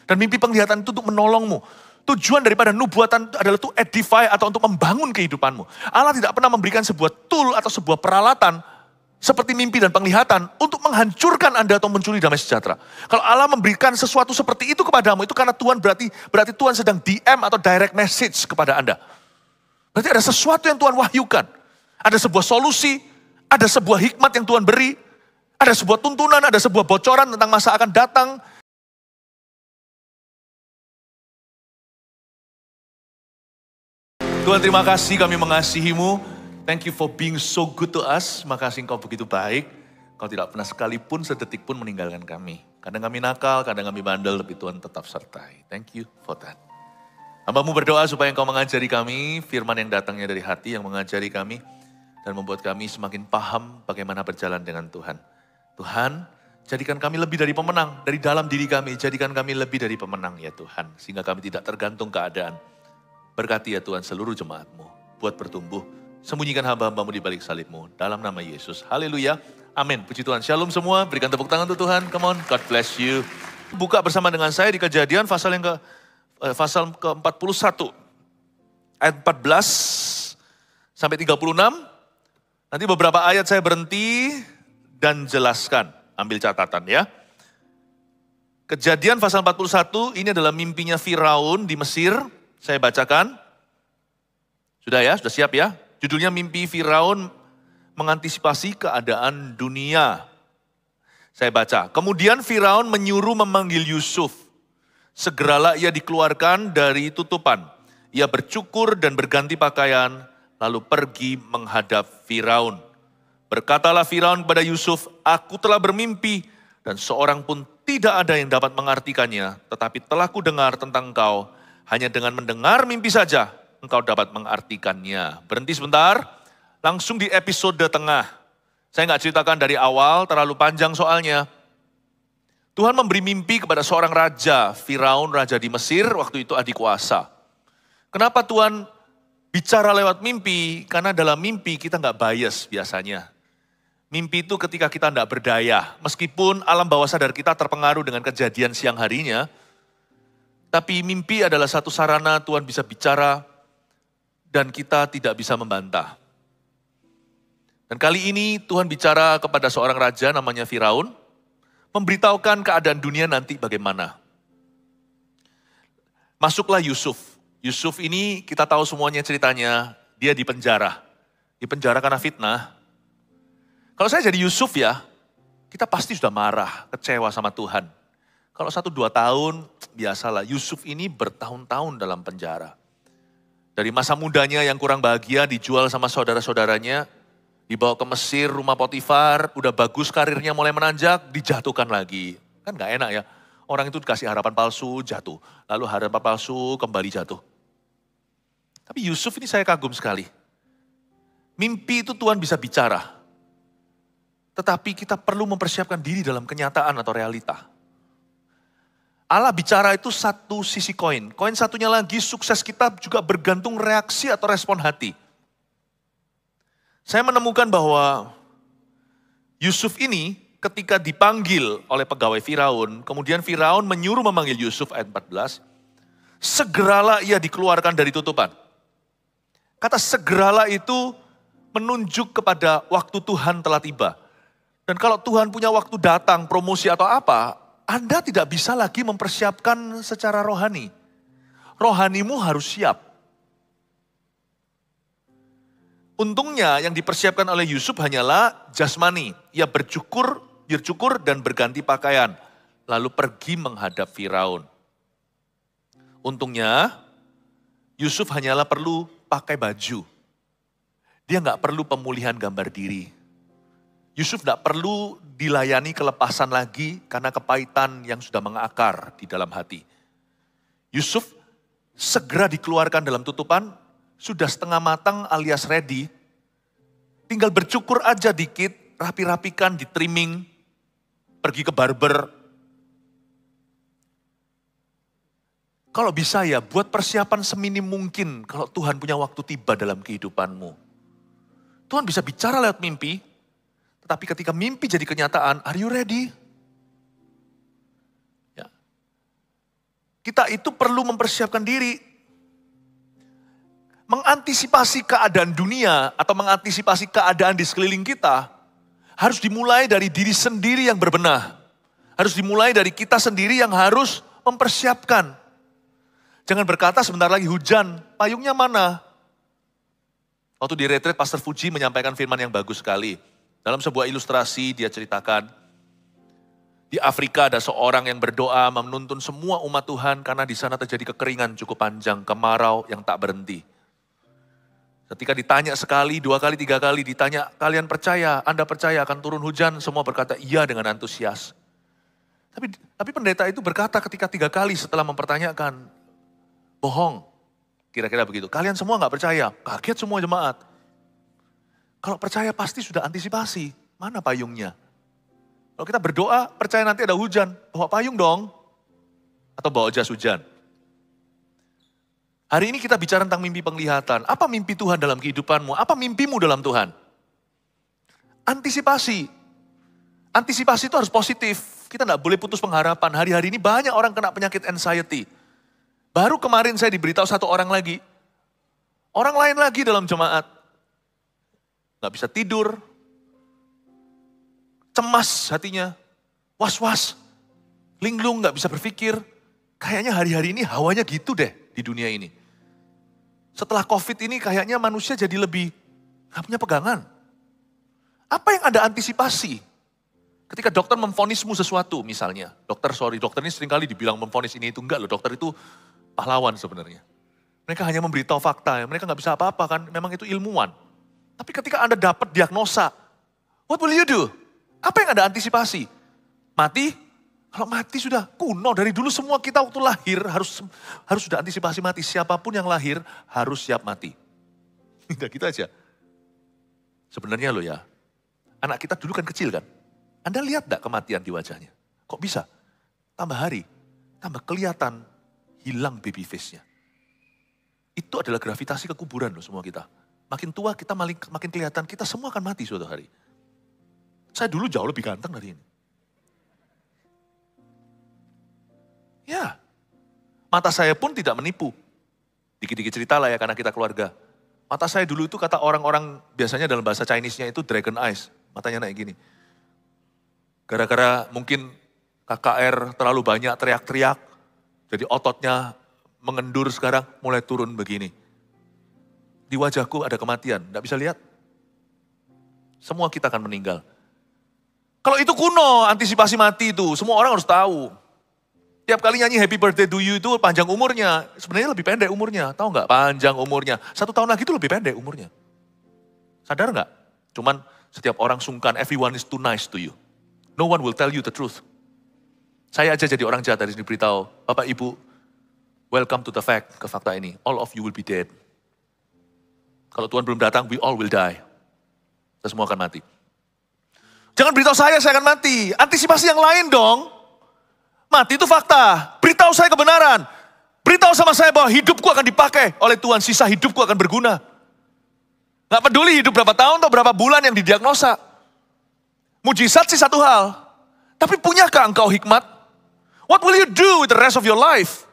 Dan mimpi penglihatan itu untuk menolongmu. Tujuan daripada nubuatan adalah to edify atau untuk membangun kehidupanmu. Allah tidak pernah memberikan sebuah tool atau sebuah peralatan seperti mimpi dan penglihatan untuk menghancurkan Anda atau mencuri damai sejahtera. Kalau Allah memberikan sesuatu seperti itu kepadamu, itu karena Tuhan berarti Tuhan sedang DM atau direct message kepada Anda. Berarti ada sesuatu yang Tuhan wahyukan. Ada sebuah solusi, ada sebuah hikmat yang Tuhan beri, ada sebuah tuntunan, ada sebuah bocoran tentang masa akan datang. Tuhan, terima kasih, kami mengasihi-Mu. Thank you for being so good to us. Makasih Engkau begitu baik. Engkau tidak pernah sekalipun, sedetik pun meninggalkan kami. Kadang kami nakal, kadang kami bandel, tapi Tuhan tetap sertai. Thank you for that. Hamba-Mu berdoa supaya Engkau mengajari kami, firman yang datangnya dari hati yang mengajari kami, dan membuat kami semakin paham bagaimana berjalan dengan Tuhan. Tuhan, jadikan kami lebih dari pemenang, dari dalam diri kami, jadikan kami lebih dari pemenang ya Tuhan. Sehingga kami tidak tergantung keadaan. Berkati ya Tuhan seluruh jemaat-Mu, buat bertumbuh. Sembunyikan hamba-hamba-Mu di balik salib-Mu. Dalam nama Yesus. Haleluya. Amin. Puji Tuhan. Shalom semua. Berikan tepuk tangan untuk Tuhan. Come on. God bless you. Buka bersama dengan saya di Kejadian pasal ke-41. Ayat 14 sampai 36. Nanti beberapa ayat saya berhenti dan jelaskan. Ambil catatan ya. Kejadian pasal 41 ini adalah mimpinya Firaun di Mesir. Saya bacakan. Sudah ya, sudah siap ya. Judulnya mimpi Firaun mengantisipasi keadaan dunia. Saya baca. Kemudian Firaun menyuruh memanggil Yusuf. Segeralah ia dikeluarkan dari tutupan. Ia bercukur dan berganti pakaian, lalu pergi menghadap Firaun. Berkatalah Firaun kepada Yusuf, aku telah bermimpi dan seorang pun tidak ada yang dapat mengartikannya, tetapi telah kudengar tentang engkau. Hanya dengan mendengar mimpi saja, engkau dapat mengartikannya. Berhenti sebentar, langsung di episode tengah. Saya nggak ceritakan dari awal, terlalu panjang soalnya. Tuhan memberi mimpi kepada seorang raja, Firaun, raja di Mesir, waktu itu adikuasa. Kenapa Tuhan bicara lewat mimpi? Karena dalam mimpi kita nggak bias biasanya. Mimpi itu ketika kita nggak berdaya, meskipun alam bawah sadar kita terpengaruh dengan kejadian siang harinya, tapi mimpi adalah satu sarana Tuhan bisa bicara dan kita tidak bisa membantah. Dan kali ini Tuhan bicara kepada seorang raja namanya Firaun, memberitahukan keadaan dunia nanti bagaimana. Masuklah Yusuf. Yusuf ini kita tahu semuanya ceritanya, dia di penjara. Di penjara karena fitnah. Kalau saya jadi Yusuf ya, kita pasti sudah marah, kecewa sama Tuhan. Kalau 1-2 tahun, biasalah. Yusuf ini bertahun-tahun dalam penjara. Dari masa mudanya yang kurang bahagia, dijual sama saudara-saudaranya, dibawa ke Mesir, rumah Potifar, udah bagus karirnya mulai menanjak, dijatuhkan lagi. Kan gak enak ya, orang itu dikasih harapan palsu, jatuh. Lalu harapan palsu, kembali jatuh. Tapi Yusuf ini saya kagum sekali. Mimpi itu Tuhan bisa bicara. Tetapi kita perlu mempersiapkan diri dalam kenyataan atau realita. Allah bicara itu satu sisi koin. Koin satunya lagi sukses kita juga bergantung reaksi atau respon hati. Saya menemukan bahwa Yusuf ini ketika dipanggil oleh pegawai Firaun, kemudian Firaun menyuruh memanggil Yusuf ayat 14, segeralah ia dikeluarkan dari tutupan. Kata segeralah itu menunjuk kepada waktu Tuhan telah tiba. Dan kalau Tuhan punya waktu datang, promosi atau apa, Anda tidak bisa lagi mempersiapkan secara rohani. Rohanimu harus siap. Untungnya yang dipersiapkan oleh Yusuf hanyalah jasmani. Ia bercukur dan berganti pakaian. Lalu pergi menghadap Firaun. Untungnya Yusuf hanyalah perlu pakai baju. Dia nggak perlu pemulihan gambar diri. Yusuf tidak perlu dilayani kelepasan lagi karena kepahitan yang sudah mengakar di dalam hati. Yusuf segera dikeluarkan dalam tutupan, sudah setengah matang alias ready. Tinggal bercukur aja dikit, rapi-rapikan, di-trimming, pergi ke barber. Kalau bisa ya, buat persiapan seminim mungkin kalau Tuhan punya waktu tiba dalam kehidupanmu. Tuhan bisa bicara lewat mimpi, tapi ketika mimpi jadi kenyataan, are you ready? Ya. kita itu perlu mempersiapkan diri. Mengantisipasi keadaan dunia atau mengantisipasi keadaan di sekeliling kita harus dimulai dari diri sendiri yang berbenah. Harus dimulai dari kita sendiri yang harus mempersiapkan. Jangan berkata sebentar lagi hujan, payungnya mana? Waktu di retreat, Pastor Fuji menyampaikan firman yang bagus sekali. Dalam sebuah ilustrasi dia ceritakan, di Afrika ada seorang yang berdoa menuntun semua umat Tuhan karena di sana terjadi kekeringan cukup panjang, kemarau yang tak berhenti. Ketika ditanya sekali, 2 kali, 3 kali, ditanya, kalian percaya, Anda percaya akan turun hujan? Semua berkata iya dengan antusias. Tapi pendeta itu berkata ketika 3 kali setelah mempertanyakan, bohong. Kira-kira begitu. Kalian semua gak percaya, kaget semua jemaat. Kalau percaya pasti sudah antisipasi, mana payungnya? Kalau kita berdoa, percaya nanti ada hujan, bawa payung dong. Atau bawa jas hujan. Hari ini kita bicara tentang mimpi penglihatan. Apa mimpi Tuhan dalam kehidupanmu? Apa mimpimu dalam Tuhan? Antisipasi. Antisipasi itu harus positif. Kita tidak boleh putus pengharapan. Hari-hari ini banyak orang kena penyakit anxiety. Baru kemarin saya diberitahu satu orang lagi. Orang lain lagi dalam jemaat. Gak bisa tidur. Cemas hatinya. Was-was. Linglung, gak bisa berpikir. Kayaknya hari-hari ini hawanya gitu deh di dunia ini. Setelah COVID ini kayaknya manusia jadi lebih gak punya pegangan. Apa yang Anda antisipasi? Ketika dokter memvonismu sesuatu misalnya. Dokter ini seringkali dibilang memvonis ini itu. Enggak loh, dokter itu pahlawan sebenarnya. Mereka hanya memberitahu fakta, mereka gak bisa apa-apa kan. Memang itu ilmuwan. Tapi ketika Anda dapat diagnosa, what will you do? Apa yang Anda antisipasi? Mati? Kalau mati sudah kuno, dari dulu semua kita waktu lahir harus sudah antisipasi mati. Siapapun yang lahir harus siap mati. Tidak gitu aja. Sebenarnya loh ya, anak kita dulu kan kecil kan. Anda lihat gak kematian di wajahnya? Kok bisa? Tambah hari, tambah kelihatan hilang baby face-nya. Itu adalah gravitasi kekuburan loh semua kita. Makin tua kita makin kelihatan, kita semua akan mati suatu hari. Saya dulu jauh lebih ganteng dari ini. Ya, mata saya pun tidak menipu. Dikit-dikit cerita lah ya karena kita keluarga. Mata saya dulu itu kata orang-orang biasanya dalam bahasa Chinese-nya itu dragon eyes. Matanya naik gini. Gara-gara mungkin KKR terlalu banyak teriak-teriak. Jadi ototnya mengendur sekarang mulai turun begini. Di wajahku ada kematian, tidak bisa lihat. Semua kita akan meninggal. Kalau itu kuno, antisipasi mati itu, semua orang harus tahu. Tiap kali nyanyi happy birthday to you itu panjang umurnya. Sebenarnya lebih pendek umurnya. Tahu nggak? Panjang umurnya. 1 tahun lagi itu lebih pendek umurnya. Sadar nggak? Cuman setiap orang sungkan, everyone is too nice to you. No one will tell you the truth. Saya aja jadi orang jahat dari sini beritahu. Bapak Ibu, welcome to the fact, ke fakta ini. All of you will be dead. Kalau Tuhan belum datang, we all will die. Kita semua akan mati. Jangan beritahu saya akan mati. Antisipasi yang lain dong. Mati itu fakta. Beritahu saya kebenaran. Beritahu sama saya bahwa hidupku akan dipakai oleh Tuhan. Sisa hidupku akan berguna. Gak peduli hidup berapa tahun atau berapa bulan yang didiagnosa. Mujizat sih satu hal. Tapi punyakah engkau hikmat? What will you do with the rest of your life?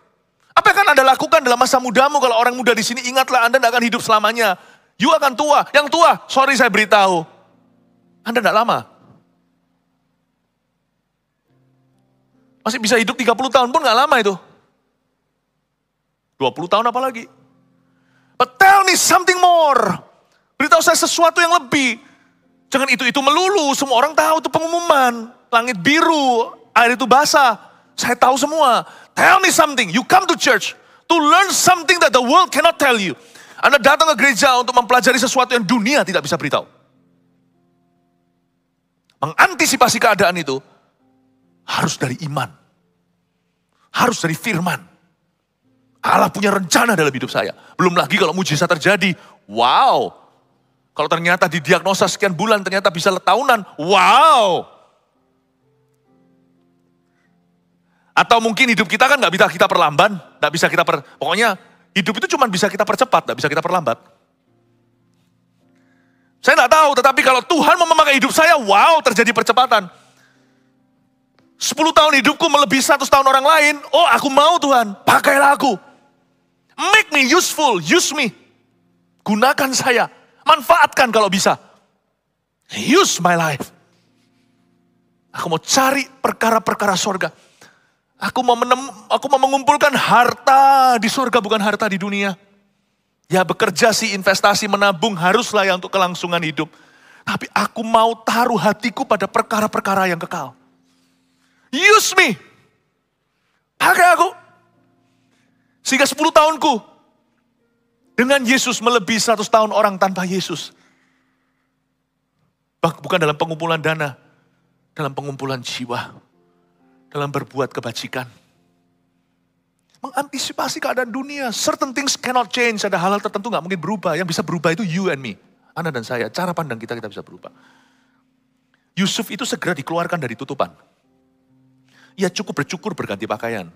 Apa yang akan Anda lakukan dalam masa mudamu? Kalau orang muda di sini, ingatlah Anda tidak akan hidup selamanya. You akan tua. Yang tua, sorry saya beritahu. Anda tidak lama. Masih bisa hidup 30 tahun pun gak lama itu. 20 tahun apalagi. But tell me something more. Beritahu saya sesuatu yang lebih. Jangan itu melulu. Semua orang tahu itu pengumuman. Langit biru, air itu basah. Saya tahu semua. Tell me something. You come to church to learn something that the world cannot tell you. Anda datang ke gereja untuk mempelajari sesuatu yang dunia tidak bisa beritahu. Mengantisipasi keadaan itu harus dari iman. Harus dari firman. Allah punya rencana dalam hidup saya. Belum lagi kalau mujizat terjadi. Wow. Kalau ternyata didiagnosa sekian bulan, ternyata bisa tahunan. Wow. Atau mungkin hidup kita kan gak bisa kita perlamban. Gak bisa kita pokoknya hidup itu cuma bisa kita percepat, gak bisa kita perlambat. Saya gak tahu, tetapi kalau Tuhan mau memakai hidup saya, wow, terjadi percepatan. 10 tahun hidupku melebihi 100 tahun orang lain. Oh, aku mau Tuhan, pakailah aku. Make me useful, use me. Gunakan saya, manfaatkan kalau bisa. Use my life. Aku mau cari perkara-perkara sorga. Aku mau mengumpulkan harta di sorga, bukan harta di dunia. Ya bekerja sih, investasi, menabung haruslah ya untuk kelangsungan hidup. Tapi aku mau taruh hatiku pada perkara-perkara yang kekal. Use me. Pakai aku. Sehingga 10 tahunku dengan Yesus melebihi 100 tahun orang tanpa Yesus. Bukan dalam pengumpulan dana, dalam pengumpulan jiwa, dalam berbuat kebajikan. Mengantisipasi keadaan dunia. Certain things cannot change. Ada hal-hal tertentu gak mungkin berubah. Yang bisa berubah itu you and me. Anda dan saya. Cara pandang kita bisa berubah. Yusuf itu segera dikeluarkan dari tutupan. Ia cukup bercukur berganti pakaian.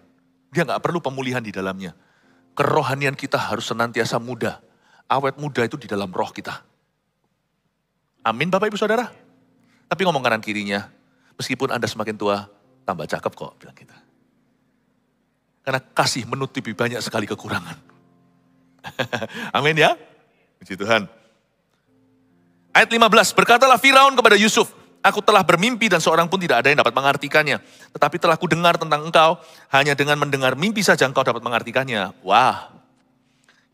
Dia gak perlu pemulihan di dalamnya. Kerohanian kita harus senantiasa muda. Awet muda itu di dalam roh kita. Amin Bapak Ibu Saudara. Tapi ngomong kanan kirinya. Meskipun Anda semakin tua, tambah cakep kok. Bilang kita. Karena kasih menutupi banyak sekali kekurangan. Amin ya. Puji Tuhan. Ayat 15, berkatalah Firaun kepada Yusuf, aku telah bermimpi dan seorang pun tidak ada yang dapat mengartikannya. Tetapi telah kudengar tentang engkau, hanya dengan mendengar mimpi saja engkau dapat mengartikannya. Wah,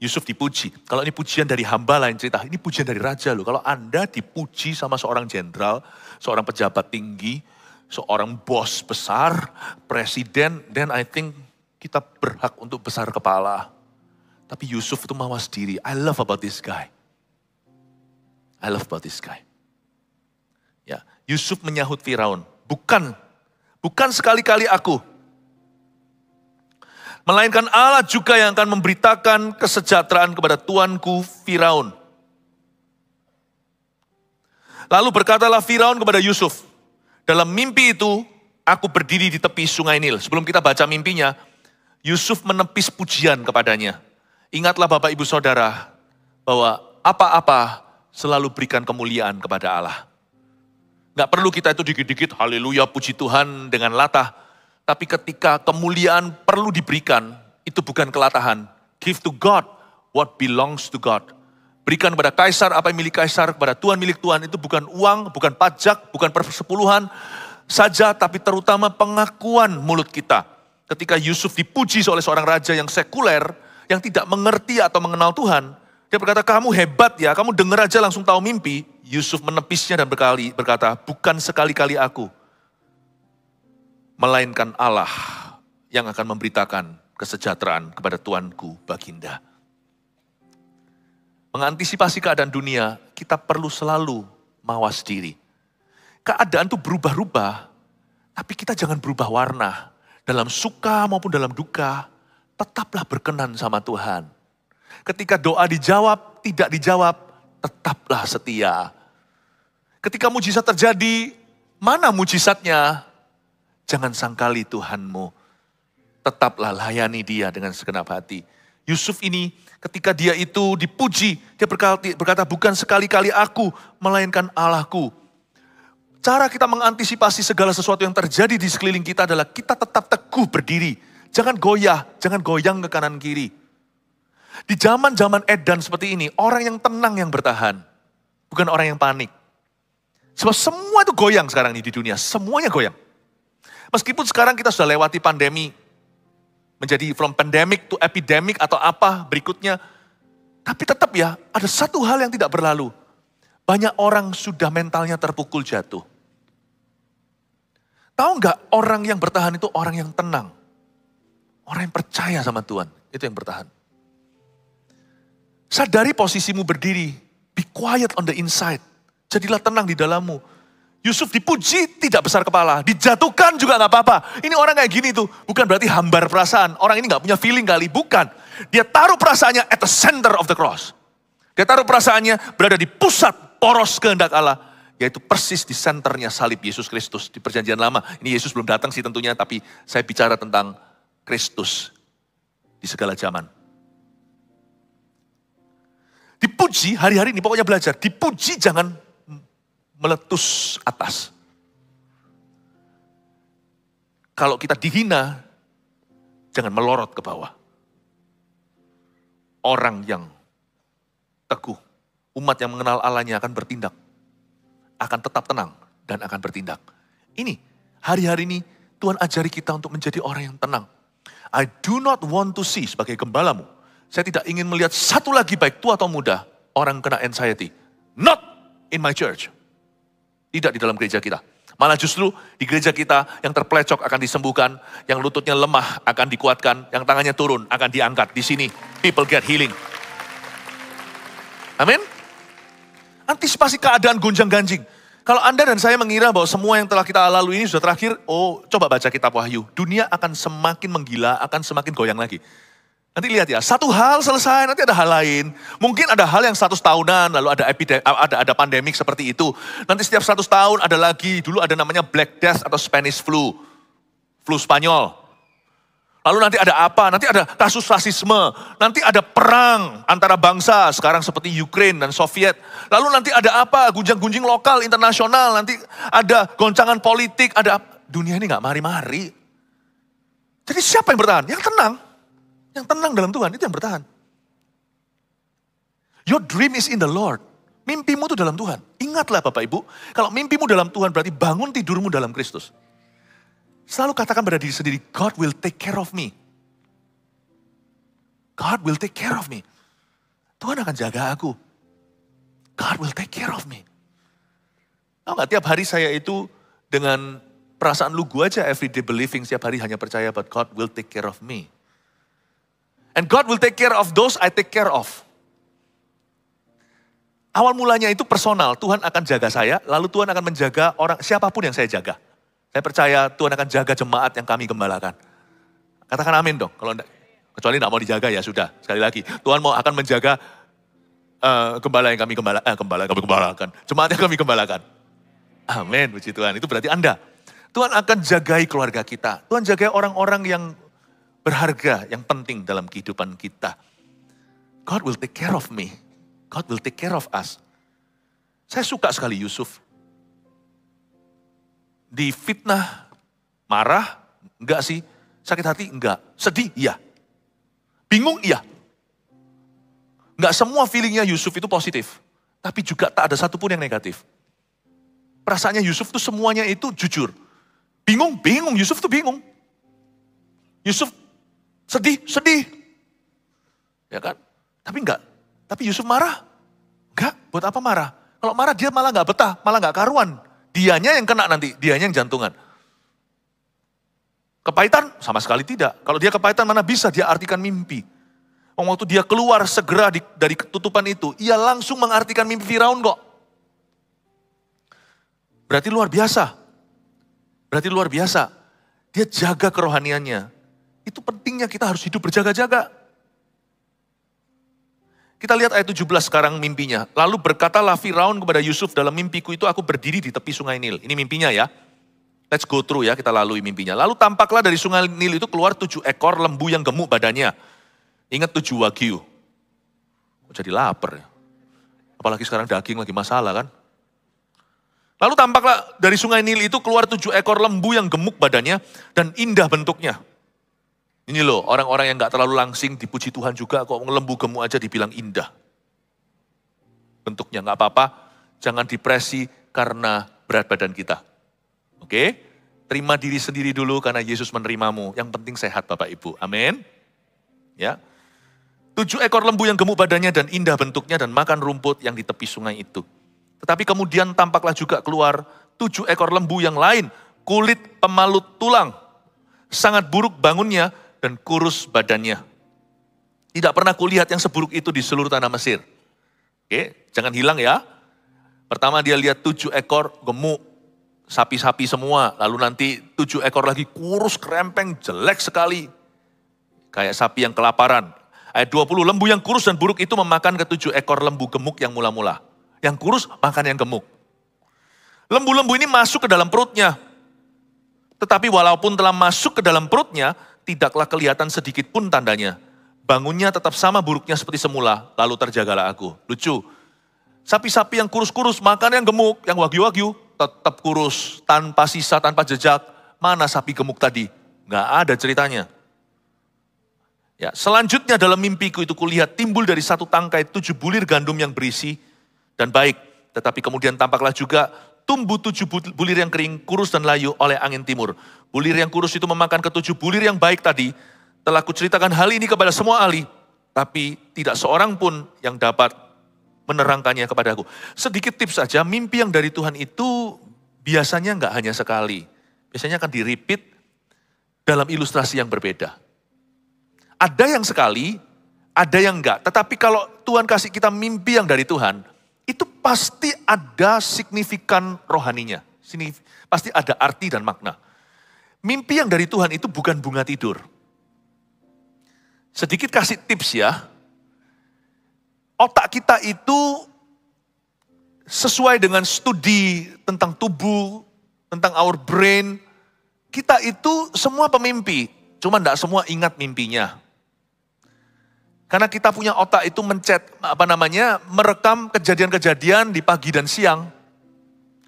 Yusuf dipuji. Kalau ini pujian dari hamba lain cerita, ini pujian dari raja loh. Kalau Anda dipuji sama seorang jenderal, seorang pejabat tinggi, seorang bos besar, presiden, then I think kita berhak untuk besar kepala. Tapi Yusuf itu mawas diri. I love about this guy. I love about this guy. Ya, Yusuf menyahut Firaun. Bukan sekali-kali aku. Melainkan Allah juga yang akan memberitakan kesejahteraan kepada tuanku Firaun. Lalu berkatalah Firaun kepada Yusuf. Dalam mimpi itu, aku berdiri di tepi sungai Nil. Sebelum kita baca mimpinya, Yusuf menepis pujian kepadanya. Ingatlah Bapak Ibu Saudara, bahwa apa-apa selalu berikan kemuliaan kepada Allah. Gak perlu kita itu dikit-dikit, haleluya, puji Tuhan dengan latah. Tapi ketika kemuliaan perlu diberikan, itu bukan kelatahan. Give to God what belongs to God. Berikan kepada Kaisar apa yang milik Kaisar, kepada Tuhan milik Tuhan. Itu bukan uang, bukan pajak, bukan persepuluhan saja, tapi terutama pengakuan mulut kita. Ketika Yusuf dipuji oleh seorang raja yang sekuler, yang tidak mengerti atau mengenal Tuhan, dia berkata, kamu hebat ya, kamu dengar aja langsung tahu mimpi. Yusuf menepisnya dan berkata, bukan sekali-kali aku, melainkan Allah yang akan memberitakan kesejahteraan kepada tuanku Baginda. Mengantisipasi keadaan dunia, kita perlu selalu mawas diri. Keadaan itu berubah-ubah, tapi kita jangan berubah warna. Dalam suka maupun dalam duka, tetaplah berkenan sama Tuhan. Ketika doa dijawab, tidak dijawab, tetaplah setia. Ketika mujizat terjadi, mana mujizatnya? Jangan sangkali Tuhanmu. Tetaplah layani dia dengan segenap hati. Yusuf ini ketika dia itu dipuji, dia berkata bukan sekali-kali aku, melainkan Allahku. Cara kita mengantisipasi segala sesuatu yang terjadi di sekeliling kita adalah kita tetap teguh berdiri. Jangan goyah, jangan goyang ke kanan kiri. Di zaman-zaman edan seperti ini, orang yang tenang yang bertahan. Bukan orang yang panik. Sebab semua itu goyang sekarang ini di dunia, semuanya goyang. Meskipun sekarang kita sudah lewati pandemi, menjadi from pandemic to epidemic atau apa berikutnya. Tapi tetap ya, ada satu hal yang tidak berlalu. Banyak orang sudah mentalnya terpukul jatuh. Tahu nggak orang yang bertahan itu orang yang tenang. Orang yang percaya sama Tuhan, itu yang bertahan. Sadari posisimu berdiri, be quiet on the inside. Jadilah tenang di dalammu. Yusuf dipuji tidak besar kepala, dijatuhkan juga nggak apa-apa. Ini orang kayak gini tuh, bukan berarti hambar perasaan. Orang ini nggak punya feeling kali, bukan. Dia taruh perasaannya at the center of the cross. Dia taruh perasaannya berada di pusat poros kehendak Allah. Yaitu persis di senternya salib Yesus Kristus di perjanjian lama. Ini Yesus belum datang sih tentunya, tapi saya bicara tentang Kristus di segala zaman. Dipuji hari-hari ini, pokoknya belajar. Dipuji jangan meletus atas. Kalau kita dihina, jangan melorot ke bawah. Orang yang teguh, umat yang mengenal Allahnya akan bertindak. Akan tetap tenang dan akan bertindak. Ini, hari-hari ini Tuhan ajari kita untuk menjadi orang yang tenang. I do not want to see, sebagai gembalamu, saya tidak ingin melihat satu lagi baik tua atau muda, orang kena anxiety. Not in my church. Tidak di dalam gereja kita. Malah justru di gereja kita yang terpelecok akan disembuhkan, yang lututnya lemah akan dikuatkan, yang tangannya turun akan diangkat. Di sini, people get healing. Amin. Antisipasi keadaan gonjang-ganjing. Kalau Anda dan saya mengira bahwa semua yang telah kita lalui ini sudah terakhir, coba baca kitab Wahyu. Dunia akan semakin menggila, akan semakin goyang lagi. Nanti lihat ya, satu hal selesai, nanti ada hal lain. Mungkin ada hal yang 100 tahunan, lalu ada pandemik seperti itu. Nanti setiap 100 tahun ada lagi, dulu ada namanya Black Death atau Spanish flu. Flu Spanyol. Lalu nanti ada apa? Nanti ada kasus rasisme. Nanti ada perang antara bangsa, sekarang seperti Ukraine dan Soviet. Lalu nanti ada apa? Gunjang-gunjing lokal, internasional. Nanti ada goncangan politik, ada apa? Dunia ini gak mari-mari. Jadi siapa yang bertahan? Yang tenang. Yang tenang dalam Tuhan, itu yang bertahan. Your dream is in the Lord. Mimpimu itu dalam Tuhan. Ingatlah Bapak Ibu, kalau mimpimu dalam Tuhan berarti bangun tidurmu dalam Kristus. Selalu katakan pada diri sendiri, God will take care of me. God will take care of me. Tuhan akan jaga aku. God will take care of me. Tahu gak, tiap hari saya itu dengan perasaan lugu aja, everyday believing, setiap hari hanya percaya, but God will take care of me. And God will take care of those I take care of. Awal mulanya itu personal, Tuhan akan jaga saya, lalu Tuhan akan menjaga orang, siapapun yang saya jaga. Saya percaya Tuhan akan jaga jemaat yang kami gembalakan. Katakan amin dong. Kalau enggak, kecuali tidak mau dijaga ya sudah. Sekali lagi, Tuhan akan menjaga gembala yang kami gembalakan. Jemaat yang kami gembalakan. Amin, puji Tuhan. Itu berarti Anda. Tuhan akan jagai keluarga kita. Tuhan jagai orang-orang yang berharga, yang penting dalam kehidupan kita. God will take care of me. God will take care of us. Saya suka sekali Yusuf. Difitnah, marah, enggak sih. Sakit hati, enggak. Sedih, iya. Bingung, iya. Enggak semua feelingnya Yusuf itu positif. Tapi juga tak ada satupun yang negatif. Perasaannya Yusuf itu semuanya itu jujur. Bingung, Yusuf tuh bingung. Yusuf sedih. Ya kan? Tapi enggak. Tapi Yusuf marah. Enggak, buat apa marah? Kalau marah dia malah enggak betah, malah enggak karuan. Dianya yang kena nanti, dianya yang jantungan. Kepahitan? Sama sekali tidak. Kalau dia kepahitan mana bisa dia artikan mimpi. Waktu dia keluar segera dari ketutupan itu, ia langsung mengartikan mimpi Firaun kok. Berarti luar biasa. Dia jaga kerohaniannya. Itu pentingnya kita harus hidup berjaga-jaga. Kita lihat ayat 17 sekarang mimpinya. Lalu berkatalah Firaun kepada Yusuf, dalam mimpiku itu aku berdiri di tepi sungai Nil. Ini mimpinya ya. Let's go through ya, kita lalui mimpinya. Lalu tampaklah dari sungai Nil itu keluar 7 ekor lembu yang gemuk badannya. Ingat 7 wagyu. Jadi lapar ya. Apalagi sekarang daging lagi masalah kan. Lalu tampaklah dari sungai Nil itu keluar 7 ekor lembu yang gemuk badannya dan indah bentuknya. Ini loh, orang-orang yang gak terlalu langsing dipuji Tuhan juga, kok lembu gemuk aja dibilang indah. Bentuknya gak apa-apa, jangan depresi karena berat badan kita. Oke? Terima diri sendiri dulu karena Yesus menerimamu. Yang penting sehat Bapak Ibu, amin. Ya. 7 ekor lembu yang gemuk badannya dan indah bentuknya dan makan rumput yang di tepi sungai itu. Tetapi kemudian tampaklah juga keluar 7 ekor lembu yang lain, kulit pemalut tulang. Sangat buruk bangunnya dan kurus badannya. Tidak pernah kulihat yang seburuk itu di seluruh tanah Mesir. Oke, jangan hilang ya. Pertama dia lihat 7 ekor gemuk, sapi-sapi semua. Lalu nanti 7 ekor lagi kurus, krempeng, jelek sekali. Kayak sapi yang kelaparan. Ayat 20, lembu yang kurus dan buruk itu memakan ke 7 ekor lembu gemuk yang mula-mula. Yang kurus makan yang gemuk. Lembu-lembu ini masuk ke dalam perutnya. Tetapi walaupun telah masuk ke dalam perutnya, tidaklah kelihatan sedikit pun tandanya. Bangunnya tetap sama buruknya seperti semula, lalu terjagalah aku. Lucu. Sapi-sapi yang kurus-kurus makan yang gemuk, yang wagyu-wagyu, tetap kurus, tanpa sisa, tanpa jejak. mana sapi gemuk tadi? Nggak ada ceritanya. Ya, selanjutnya dalam mimpiku itu kulihat timbul dari satu tangkai 7 bulir gandum yang berisi dan baik. Tetapi kemudian tampaklah juga tumbuh 7 bulir yang kering, kurus dan layu oleh angin timur. Bulir yang kurus itu memakan ke-7 bulir yang baik tadi. Telah kuceritakan hal ini kepada semua ahli, tapi tidak seorang pun yang dapat menerangkannya kepadaku. Sedikit tips saja, mimpi yang dari Tuhan itu biasanya nggak hanya sekali. Biasanya akan di-repeat dalam ilustrasi yang berbeda. Ada yang sekali, ada yang enggak. Tetapi kalau Tuhan kasih kita mimpi yang dari Tuhan, itu pasti ada signifikan rohaninya. Pasti ada arti dan makna. Mimpi yang dari Tuhan itu bukan bunga tidur. Sedikit kasih tips ya. Otak kita itu sesuai dengan studi tentang tubuh, tentang our brain. Kita itu semua pemimpi, cuma enggak semua ingat mimpinya. Karena kita punya otak itu merekam kejadian-kejadian di pagi dan siang,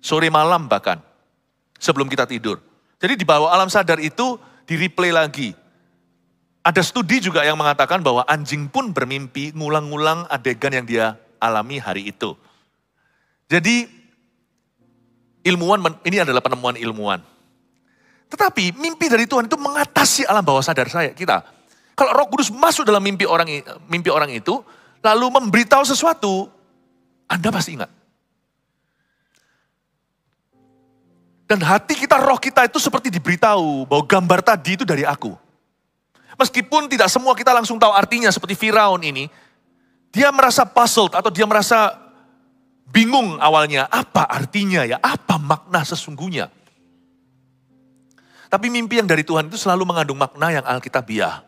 sore malam bahkan, sebelum kita tidur. Jadi di bawah alam sadar itu di replay lagi. Ada studi juga yang mengatakan bahwa anjing pun bermimpi ngulang-ngulang adegan yang dia alami hari itu. Jadi ilmuwan, ini adalah penemuan ilmuwan. Tetapi mimpi dari Tuhan itu mengatasi alam bawah sadar kita. Kalau Roh Kudus masuk dalam mimpi orang itu, lalu memberitahu sesuatu, Anda pasti ingat. Dan hati kita, roh kita itu seperti diberitahu bahwa gambar tadi itu dari aku. Meskipun tidak semua kita langsung tahu artinya seperti Firaun ini, dia merasa puzzled atau dia merasa bingung awalnya. Apa artinya ya? Apa makna sesungguhnya? Tapi mimpi yang dari Tuhan itu selalu mengandung makna yang alkitabiah.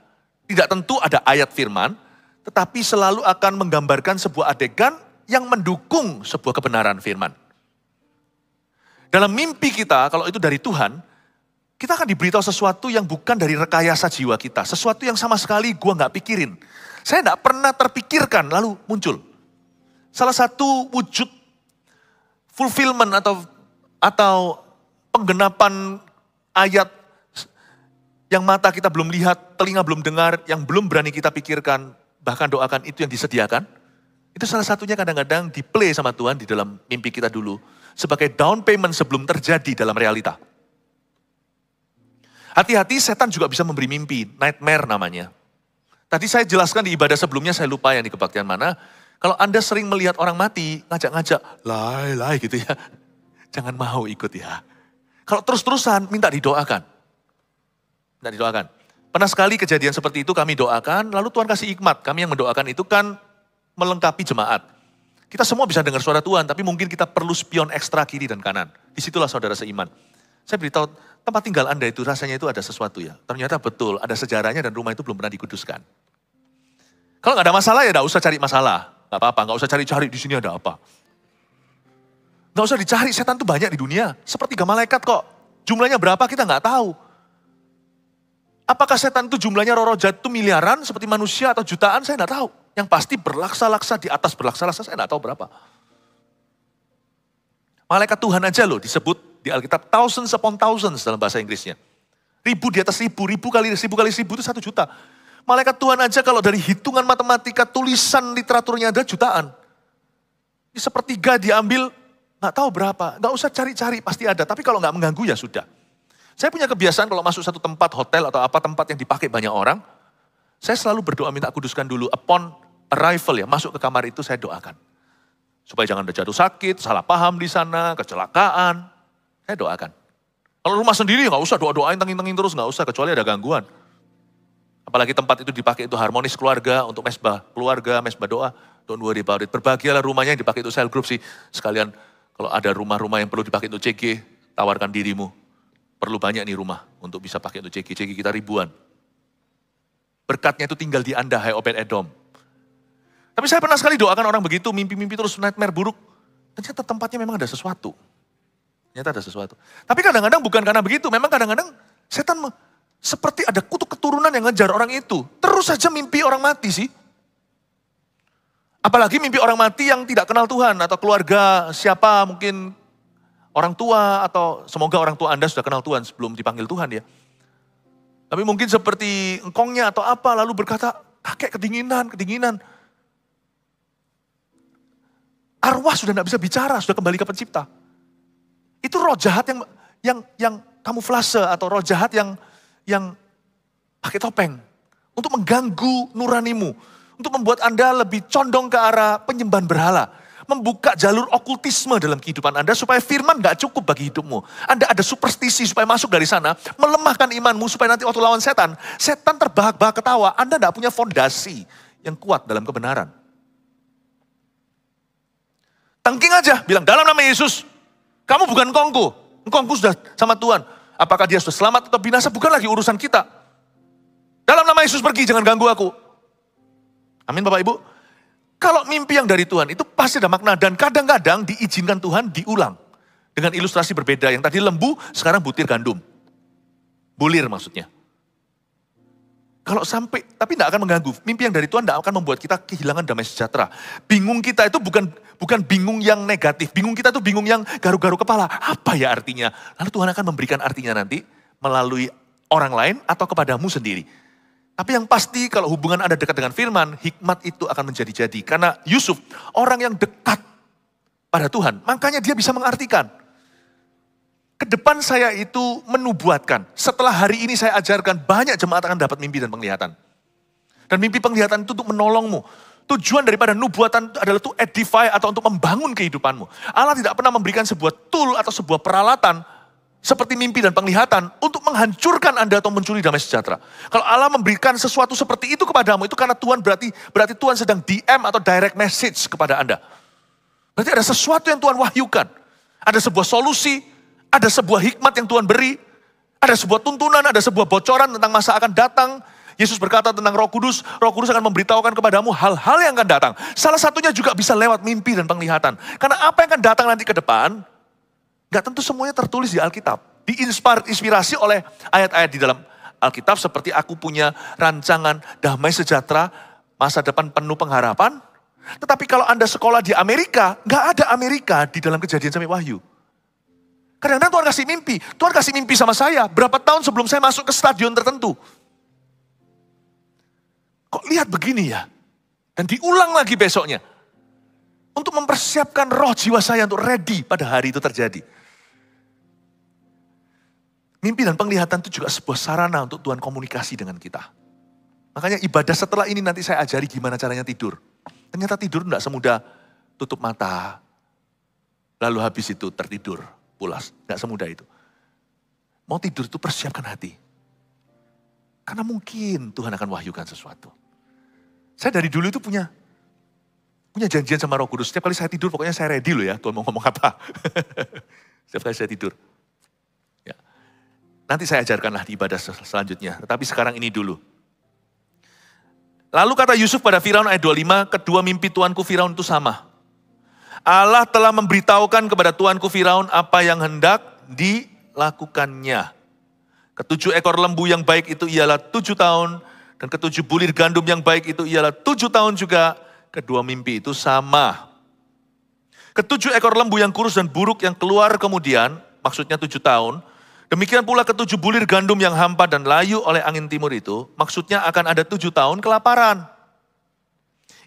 Tidak tentu ada ayat firman, tetapi selalu akan menggambarkan sebuah adegan yang mendukung sebuah kebenaran firman. Dalam mimpi kita, kalau itu dari Tuhan, kita akan diberitahu sesuatu yang bukan dari rekayasa jiwa kita. Sesuatu yang sama sekali gua nggak pikirin. Saya nggak pernah terpikirkan, lalu muncul. Salah satu wujud fulfillment atau penggenapan ayat yang mata kita belum lihat, telinga belum dengar, yang belum berani kita pikirkan, bahkan doakan itu yang disediakan. Itu salah satunya kadang-kadang di-play sama Tuhan di dalam mimpi kita dulu. Sebagai down payment sebelum terjadi dalam realita. Hati-hati, setan juga bisa memberi mimpi, nightmare namanya. Tadi saya jelaskan di ibadah sebelumnya, saya lupa yang di kebaktian mana. Kalau Anda sering melihat orang mati, ngajak-ngajak, lai gitu ya. Jangan mau ikut ya. Kalau terus-terusan, minta didoakan. Tidak didoakan. Pernah sekali kejadian seperti itu kami doakan, lalu Tuhan kasih hikmat. Kami yang mendoakan itu kan melengkapi jemaat. Kita semua bisa dengar suara Tuhan, tapi mungkin kita perlu spion ekstra kiri dan kanan. Disitulah saudara seiman. Saya beritahu, tempat tinggal Anda itu rasanya itu ada sesuatu ya. Ternyata betul, ada sejarahnya dan rumah itu belum pernah dikuduskan. Kalau nggak ada masalah ya nggak usah cari masalah. Nggak apa-apa, nggak usah cari-cari di sini ada apa. Nggak usah dicari, setan tuh banyak di dunia. Sepertiga malaikat kok. Jumlahnya berapa kita nggak tahu. Apakah setan itu jumlahnya roh jahat itu miliaran seperti manusia atau jutaan, saya tidak tahu. Yang pasti berlaksa-laksa di atas berlaksa-laksa, saya tidak tahu berapa. Malaikat Tuhan aja loh disebut di Alkitab thousands upon thousands dalam bahasa Inggrisnya. Ribu di atas ribu, ribu kali ribu itu 1 juta. Malaikat Tuhan aja kalau dari hitungan matematika, tulisan literaturnya ada jutaan. Di sepertiga diambil, nggak tahu berapa. Nggak usah cari-cari, pasti ada. Tapi kalau nggak mengganggu ya sudah. Saya punya kebiasaan kalau masuk satu tempat, hotel atau apa tempat yang dipakai banyak orang, saya selalu berdoa minta kuduskan dulu. Upon arrival ya, masuk ke kamar itu saya doakan. Supaya jangan ada jatuh sakit, salah paham di sana, kecelakaan. Saya doakan. Kalau rumah sendiri nggak usah doa-doain, tengin-tengin terus, nggak usah, kecuali ada gangguan. Apalagi tempat itu dipakai itu harmonis keluarga, untuk mesbah keluarga, mesbah doa. Don't worry about it. Berbahagialah rumahnya yang dipakai itu cell group sih. Sekalian kalau ada rumah-rumah yang perlu dipakai untuk CG, tawarkan dirimu. Perlu banyak nih rumah untuk bisa pakai untuk CG. CG kita ribuan. Berkatnya itu tinggal di Anda, hai Obed Edom. Tapi saya pernah sekali doakan orang begitu, mimpi-mimpi terus nightmare buruk. Ternyata tempatnya memang ada sesuatu. Ternyata ada sesuatu. Tapi kadang-kadang bukan karena begitu, memang kadang-kadang setan seperti ada kutuk keturunan yang ngejar orang itu. Terus saja mimpi orang mati sih. Apalagi mimpi orang mati yang tidak kenal Tuhan atau keluarga siapa mungkin orang tua atau semoga orang tua Anda sudah kenal Tuhan sebelum dipanggil Tuhan ya. Tapi mungkin seperti engkongnya atau apa lalu berkata, kakek kedinginan. Arwah sudah tidak bisa bicara, sudah kembali ke pencipta. Itu roh jahat yang kamuflase atau roh jahat yang pakai topeng. Untuk mengganggu nuranimu. Untuk membuat Anda lebih condong ke arah penyembahan berhala. Membuka jalur okultisme dalam kehidupan Anda supaya firman gak cukup bagi hidupmu. Anda ada superstisi supaya masuk dari sana. Melemahkan imanmu supaya nanti waktu lawan setan terbahak-bahak ketawa. Anda gak punya fondasi yang kuat dalam kebenaran. Tengking aja, bilang dalam nama Yesus, kamu bukan engkongku. Engkongku sudah sama Tuhan. Apakah dia sudah selamat atau binasa, bukan lagi urusan kita. Dalam nama Yesus pergi, jangan ganggu aku. Amin Bapak Ibu. Kalau mimpi yang dari Tuhan itu pasti ada makna. Dan kadang-kadang diizinkan Tuhan diulang. Dengan ilustrasi berbeda. Yang tadi lembu, sekarang butir gandum. Bulir maksudnya. Kalau sampai, tapi tidak akan mengganggu. Mimpi yang dari Tuhan tidak akan membuat kita kehilangan damai sejahtera. Bingung kita itu bukan bingung yang negatif. Bingung kita itu bingung yang garu-garu kepala. Apa ya artinya? Lalu Tuhan akan memberikan artinya nanti melalui orang lain atau kepadamu sendiri. Tapi yang pasti kalau hubungan Anda dekat dengan firman, hikmat itu akan menjadi-jadi. Karena Yusuf, orang yang dekat pada Tuhan, makanya dia bisa mengartikan. Kedepan saya itu menubuatkan. Setelah hari ini saya ajarkan, banyak jemaat akan dapat mimpi dan penglihatan. Dan mimpi penglihatan itu untuk menolongmu. Tujuan daripada nubuatan adalah to edify atau untuk membangun kehidupanmu. Allah tidak pernah memberikan sebuah tool atau sebuah peralatan seperti mimpi dan penglihatan untuk menghancurkan Anda atau mencuri damai sejahtera. Kalau Allah memberikan sesuatu seperti itu kepadamu, itu karena Tuhan berarti Tuhan sedang DM atau direct message kepada Anda. Berarti ada sesuatu yang Tuhan wahyukan. Ada sebuah solusi, ada sebuah hikmat yang Tuhan beri, ada sebuah tuntunan, ada sebuah bocoran tentang masa akan datang. Yesus berkata tentang Roh Kudus akan memberitahukan kepadamu hal-hal yang akan datang. Salah satunya juga bisa lewat mimpi dan penglihatan. Karena apa yang akan datang nanti ke depan, gak tentu semuanya tertulis di Alkitab. Diinspirasi oleh ayat-ayat di dalam Alkitab seperti aku punya rancangan damai sejahtera, masa depan penuh pengharapan. Tetapi kalau Anda sekolah di Amerika, gak ada Amerika di dalam Kejadian sampai Wahyu. Kadang-kadang Tuhan kasih mimpi. Tuhan kasih mimpi sama saya berapa tahun sebelum saya masuk ke stadion tertentu. Kok lihat begini ya? Dan diulang lagi besoknya. Untuk mempersiapkan roh jiwa saya untuk ready pada hari itu terjadi. Mimpi dan penglihatan itu juga sebuah sarana untuk Tuhan komunikasi dengan kita. Makanya ibadah setelah ini nanti saya ajari gimana caranya tidur. Ternyata tidur tidak semudah tutup mata. Lalu habis itu tertidur. Pulas, gak semudah itu. Mau tidur itu persiapkan hati. Karena mungkin Tuhan akan wahyukan sesuatu. Saya dari dulu itu punya janjian sama Roh Kudus. Setiap kali saya tidur pokoknya saya ready loh ya, Tuhan mau ngomong apa. Setiap kali saya tidur. Ya. Nanti saya ajarkanlah di ibadah selanjutnya. Tetapi sekarang ini dulu. Lalu kata Yusuf pada Firaun ayat 25, kedua mimpi tuanku Firaun itu sama. Allah telah memberitahukan kepada tuanku Firaun apa yang hendak dilakukannya. Ketujuh ekor lembu yang baik itu ialah 7 tahun. Dan ketujuh bulir gandum yang baik itu ialah 7 tahun juga. Kedua mimpi itu sama. Ketujuh ekor lembu yang kurus dan buruk yang keluar kemudian, maksudnya 7 tahun. Demikian pula ketujuh bulir gandum yang hampa dan layu oleh angin timur itu, maksudnya akan ada 7 tahun kelaparan.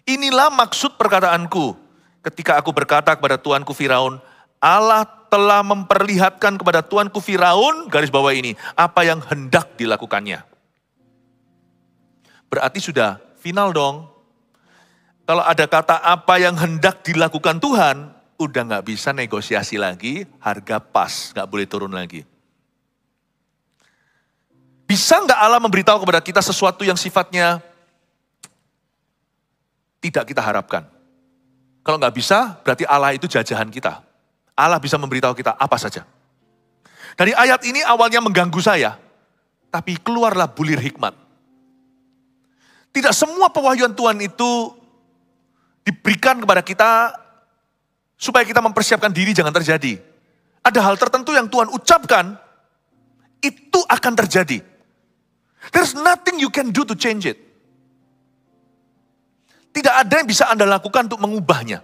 Inilah maksud perkataanku. Ketika aku berkata kepada tuanku Firaun, Allah telah memperlihatkan kepada tuanku Firaun, garis bawah ini, apa yang hendak dilakukannya. Berarti sudah final dong. Kalau ada kata apa yang hendak dilakukan Tuhan, udah gak bisa negosiasi lagi, harga pas, gak boleh turun lagi. Bisa gak Allah memberitahu kepada kita sesuatu yang sifatnya tidak kita harapkan? Kalau nggak bisa, berarti Allah itu jajahan kita. Allah bisa memberitahu kita apa saja. Dari ayat ini awalnya mengganggu saya, tapi keluarlah bulir hikmat. Tidak semua pewahyuan Tuhan itu diberikan kepada kita supaya kita mempersiapkan diri jangan terjadi. Ada hal tertentu yang Tuhan ucapkan, itu akan terjadi. There's nothing you can do to change it. Tidak ada yang bisa Anda lakukan untuk mengubahnya.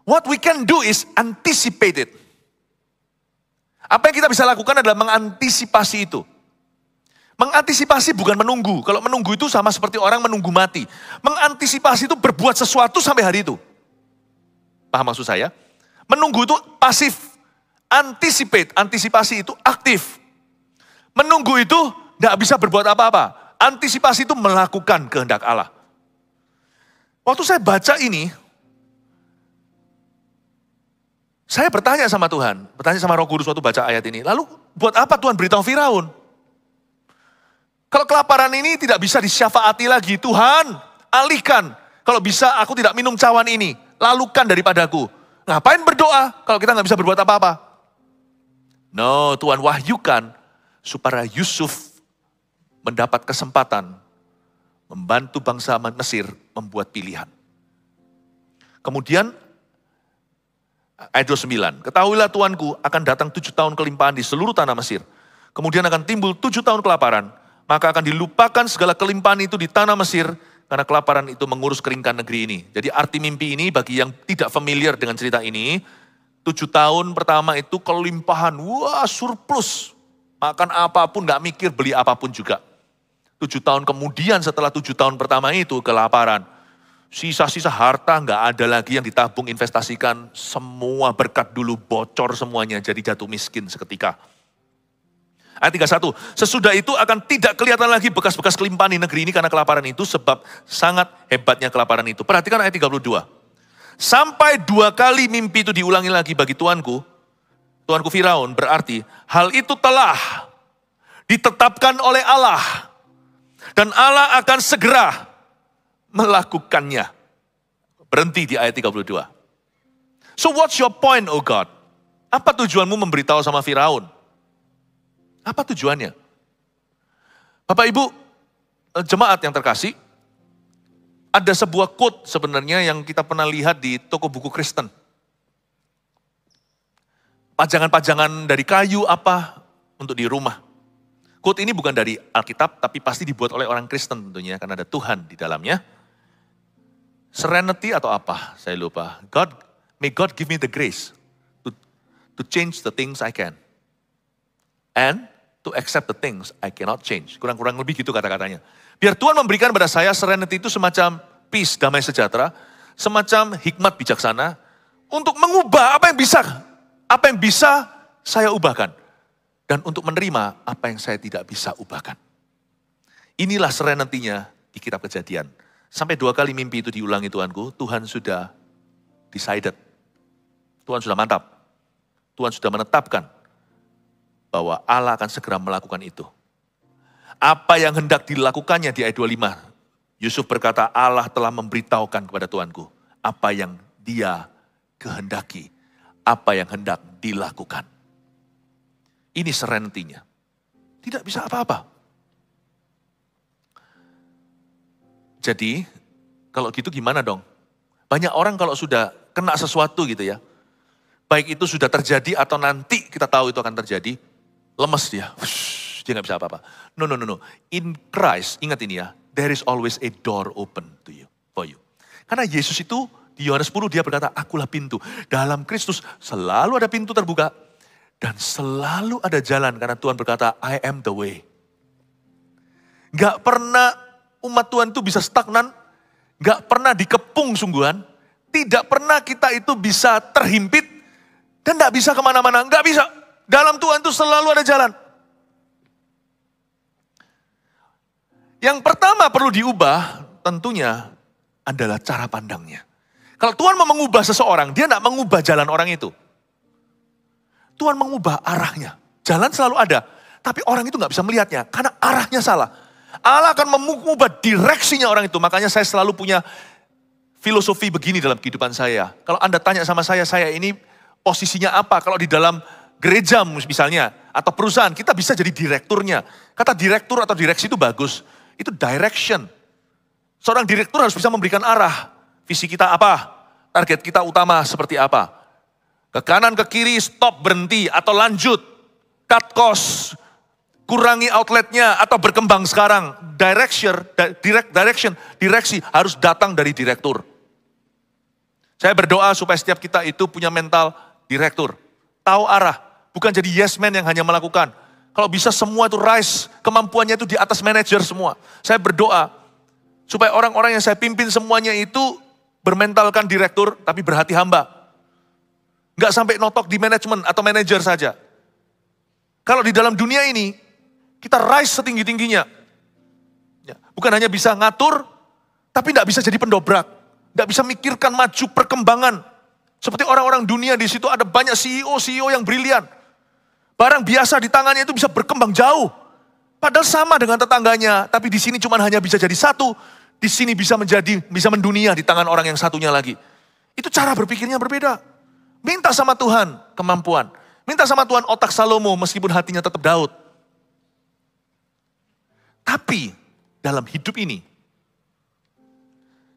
What we can do is anticipate it. Apa yang kita bisa lakukan adalah mengantisipasi itu. Mengantisipasi bukan menunggu. Kalau menunggu itu sama seperti orang menunggu mati. Mengantisipasi itu berbuat sesuatu sampai hari itu. Paham maksud saya? Menunggu itu pasif. Antisipasi itu aktif. Menunggu itu tidak bisa berbuat apa-apa. Antisipasi itu melakukan kehendak Allah. Waktu saya baca ini, saya bertanya sama Tuhan, bertanya sama Roh Kudus waktu baca ayat ini. Lalu buat apa Tuhan beritahu Firaun? Kalau kelaparan ini tidak bisa disyafaati lagi, Tuhan alihkan. Kalau bisa aku tidak minum cawan ini, lalukan daripadaku. Ngapain berdoa kalau kita nggak bisa berbuat apa-apa? No, Tuhan wahyukan supaya Yusuf mendapat kesempatan membantu bangsa Mesir membuat pilihan. Kemudian ayat 29, ketahuilah Tuanku akan datang 7 tahun kelimpahan di seluruh tanah Mesir. Kemudian akan timbul 7 tahun kelaparan. Maka akan dilupakan segala kelimpahan itu di tanah Mesir, karena kelaparan itu mengurus keringkan negeri ini. Jadi arti mimpi ini bagi yang tidak familiar dengan cerita ini, 7 tahun pertama itu kelimpahan, wah surplus. Makan apapun, gak mikir beli apapun juga. 7 tahun kemudian setelah 7 tahun pertama itu kelaparan. Sisa-sisa harta gak ada lagi yang ditabung, investasikan. Semua berkat dulu bocor semuanya, jadi jatuh miskin seketika. Ayat 31, sesudah itu akan tidak kelihatan lagi bekas-bekas kelimpahan di negeri ini karena kelaparan itu, sebab sangat hebatnya kelaparan itu. Perhatikan ayat 32. Sampai 2 kali mimpi itu diulangi lagi bagi Tuanku Firaun, berarti hal itu telah ditetapkan oleh Allah. Dan Allah akan segera melakukannya. Berhenti di ayat 32. So what's your point, oh God? Apa tujuanmu memberitahu sama Firaun? Apa tujuannya? Bapak Ibu, jemaat yang terkasih, ada sebuah quote sebenarnya yang kita pernah lihat di toko buku Kristen. Pajangan-pajangan dari kayu apa untuk di rumah. Quote ini bukan dari Alkitab, tapi pasti dibuat oleh orang Kristen tentunya, karena ada Tuhan di dalamnya. Serenity atau apa, saya lupa. May God give me the grace to change the things I can. And to accept the things I cannot change. Kurang-kurang lebih gitu kata-katanya. Biar Tuhan memberikan pada saya serenity itu semacam peace, damai sejahtera, semacam hikmat bijaksana, untuk mengubah apa yang bisa saya ubahkan. Dan untuk menerima apa yang saya tidak bisa ubahkan. Inilah serenity-nya di kitab Kejadian. Sampai 2 kali mimpi itu diulangi Tuanku, Tuhan sudah decided. Tuhan sudah mantap. Tuhan sudah menetapkan bahwa Allah akan segera melakukan itu. Apa yang hendak dilakukannya di ayat 25. Yusuf berkata, Allah telah memberitahukan kepada Tuanku apa yang dia kehendaki, apa yang hendak dilakukan. Ini serenity-nya. Tidak bisa apa-apa. Jadi, kalau gitu gimana dong? Banyak orang kalau sudah kena sesuatu gitu ya, baik itu sudah terjadi atau nanti kita tahu itu akan terjadi, lemes dia. Dia gak bisa apa-apa. No. In Christ, ingat ini ya, there is always a door open to you, for you. Karena Yesus itu, di Yohanes 10 dia berkata, akulah pintu. Dalam Kristus selalu ada pintu terbuka. Dan selalu ada jalan, karena Tuhan berkata, I am the way. Gak pernah umat Tuhan itu bisa stagnan, gak pernah dikepung sungguhan, tidak pernah kita itu bisa terhimpit, dan gak bisa kemana-mana, gak bisa. Dalam Tuhan itu selalu ada jalan. Yang pertama perlu diubah tentunya adalah cara pandangnya. Kalau Tuhan mau mengubah seseorang, dia tidak mengubah jalan orang itu. Tuhan mengubah arahnya. Jalan selalu ada, tapi orang itu nggak bisa melihatnya karena arahnya salah. Allah akan mengubah direksinya orang itu. Makanya saya selalu punya filosofi begini dalam kehidupan saya. Kalau Anda tanya sama saya ini posisinya apa? Kalau di dalam gereja misalnya, atau perusahaan, kita bisa jadi direkturnya. Kata direktur atau direksi itu bagus. Itu direction. Seorang direktur harus bisa memberikan arah. Visi kita apa? Target kita utama seperti apa? Ke kanan, ke kiri, stop, berhenti, atau lanjut. Cut cost, kurangi outletnya, atau berkembang sekarang. Direksi harus datang dari direktur. Saya berdoa supaya setiap kita itu punya mental direktur. Tahu arah, Bukan jadi yes man yang hanya melakukan. Kalau bisa semua itu rise, kemampuannya itu di atas manajer semua. Saya berdoa supaya orang-orang yang saya pimpin semuanya itu bermentalkan direktur tapi berhati hamba. Nggak sampai notok di manajemen atau manajer saja. Kalau di dalam dunia ini, kita rise setinggi-tingginya. Bukan hanya bisa ngatur, tapi nggak bisa jadi pendobrak. Nggak bisa mikirkan maju perkembangan. Seperti orang-orang dunia di situ ada banyak CEO yang brilian. Barang biasa di tangannya itu bisa berkembang jauh. Padahal sama dengan tetangganya, tapi di sini cuma hanya bisa jadi satu. Di sini bisa mendunia di tangan orang yang satunya lagi. Itu cara berpikirnya berbeda. Minta sama Tuhan kemampuan. Minta sama Tuhan otak Salomo meskipun hatinya tetap Daud. Tapi dalam hidup ini,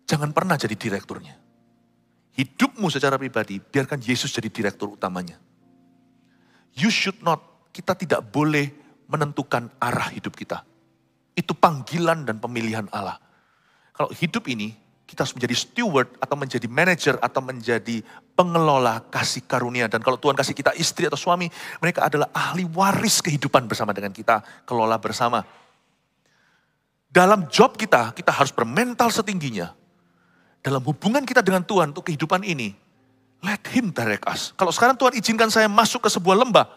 jangan pernah jadi direkturnya. Hidupmu secara pribadi, biarkan Yesus jadi direktur utamanya. You should not, kita tidak boleh menentukan arah hidup kita. Itu panggilan dan pemilihan Allah. Kalau hidup ini, kita harus menjadi steward atau menjadi manager atau menjadi pengelola kasih karunia. Dan kalau Tuhan kasih kita istri atau suami, mereka adalah ahli waris kehidupan bersama dengan kita, kelola bersama. Dalam job kita harus bermental setingginya. Dalam hubungan kita dengan Tuhan untuk kehidupan ini, let Him direct us. Kalau sekarang Tuhan izinkan saya masuk ke sebuah lembah,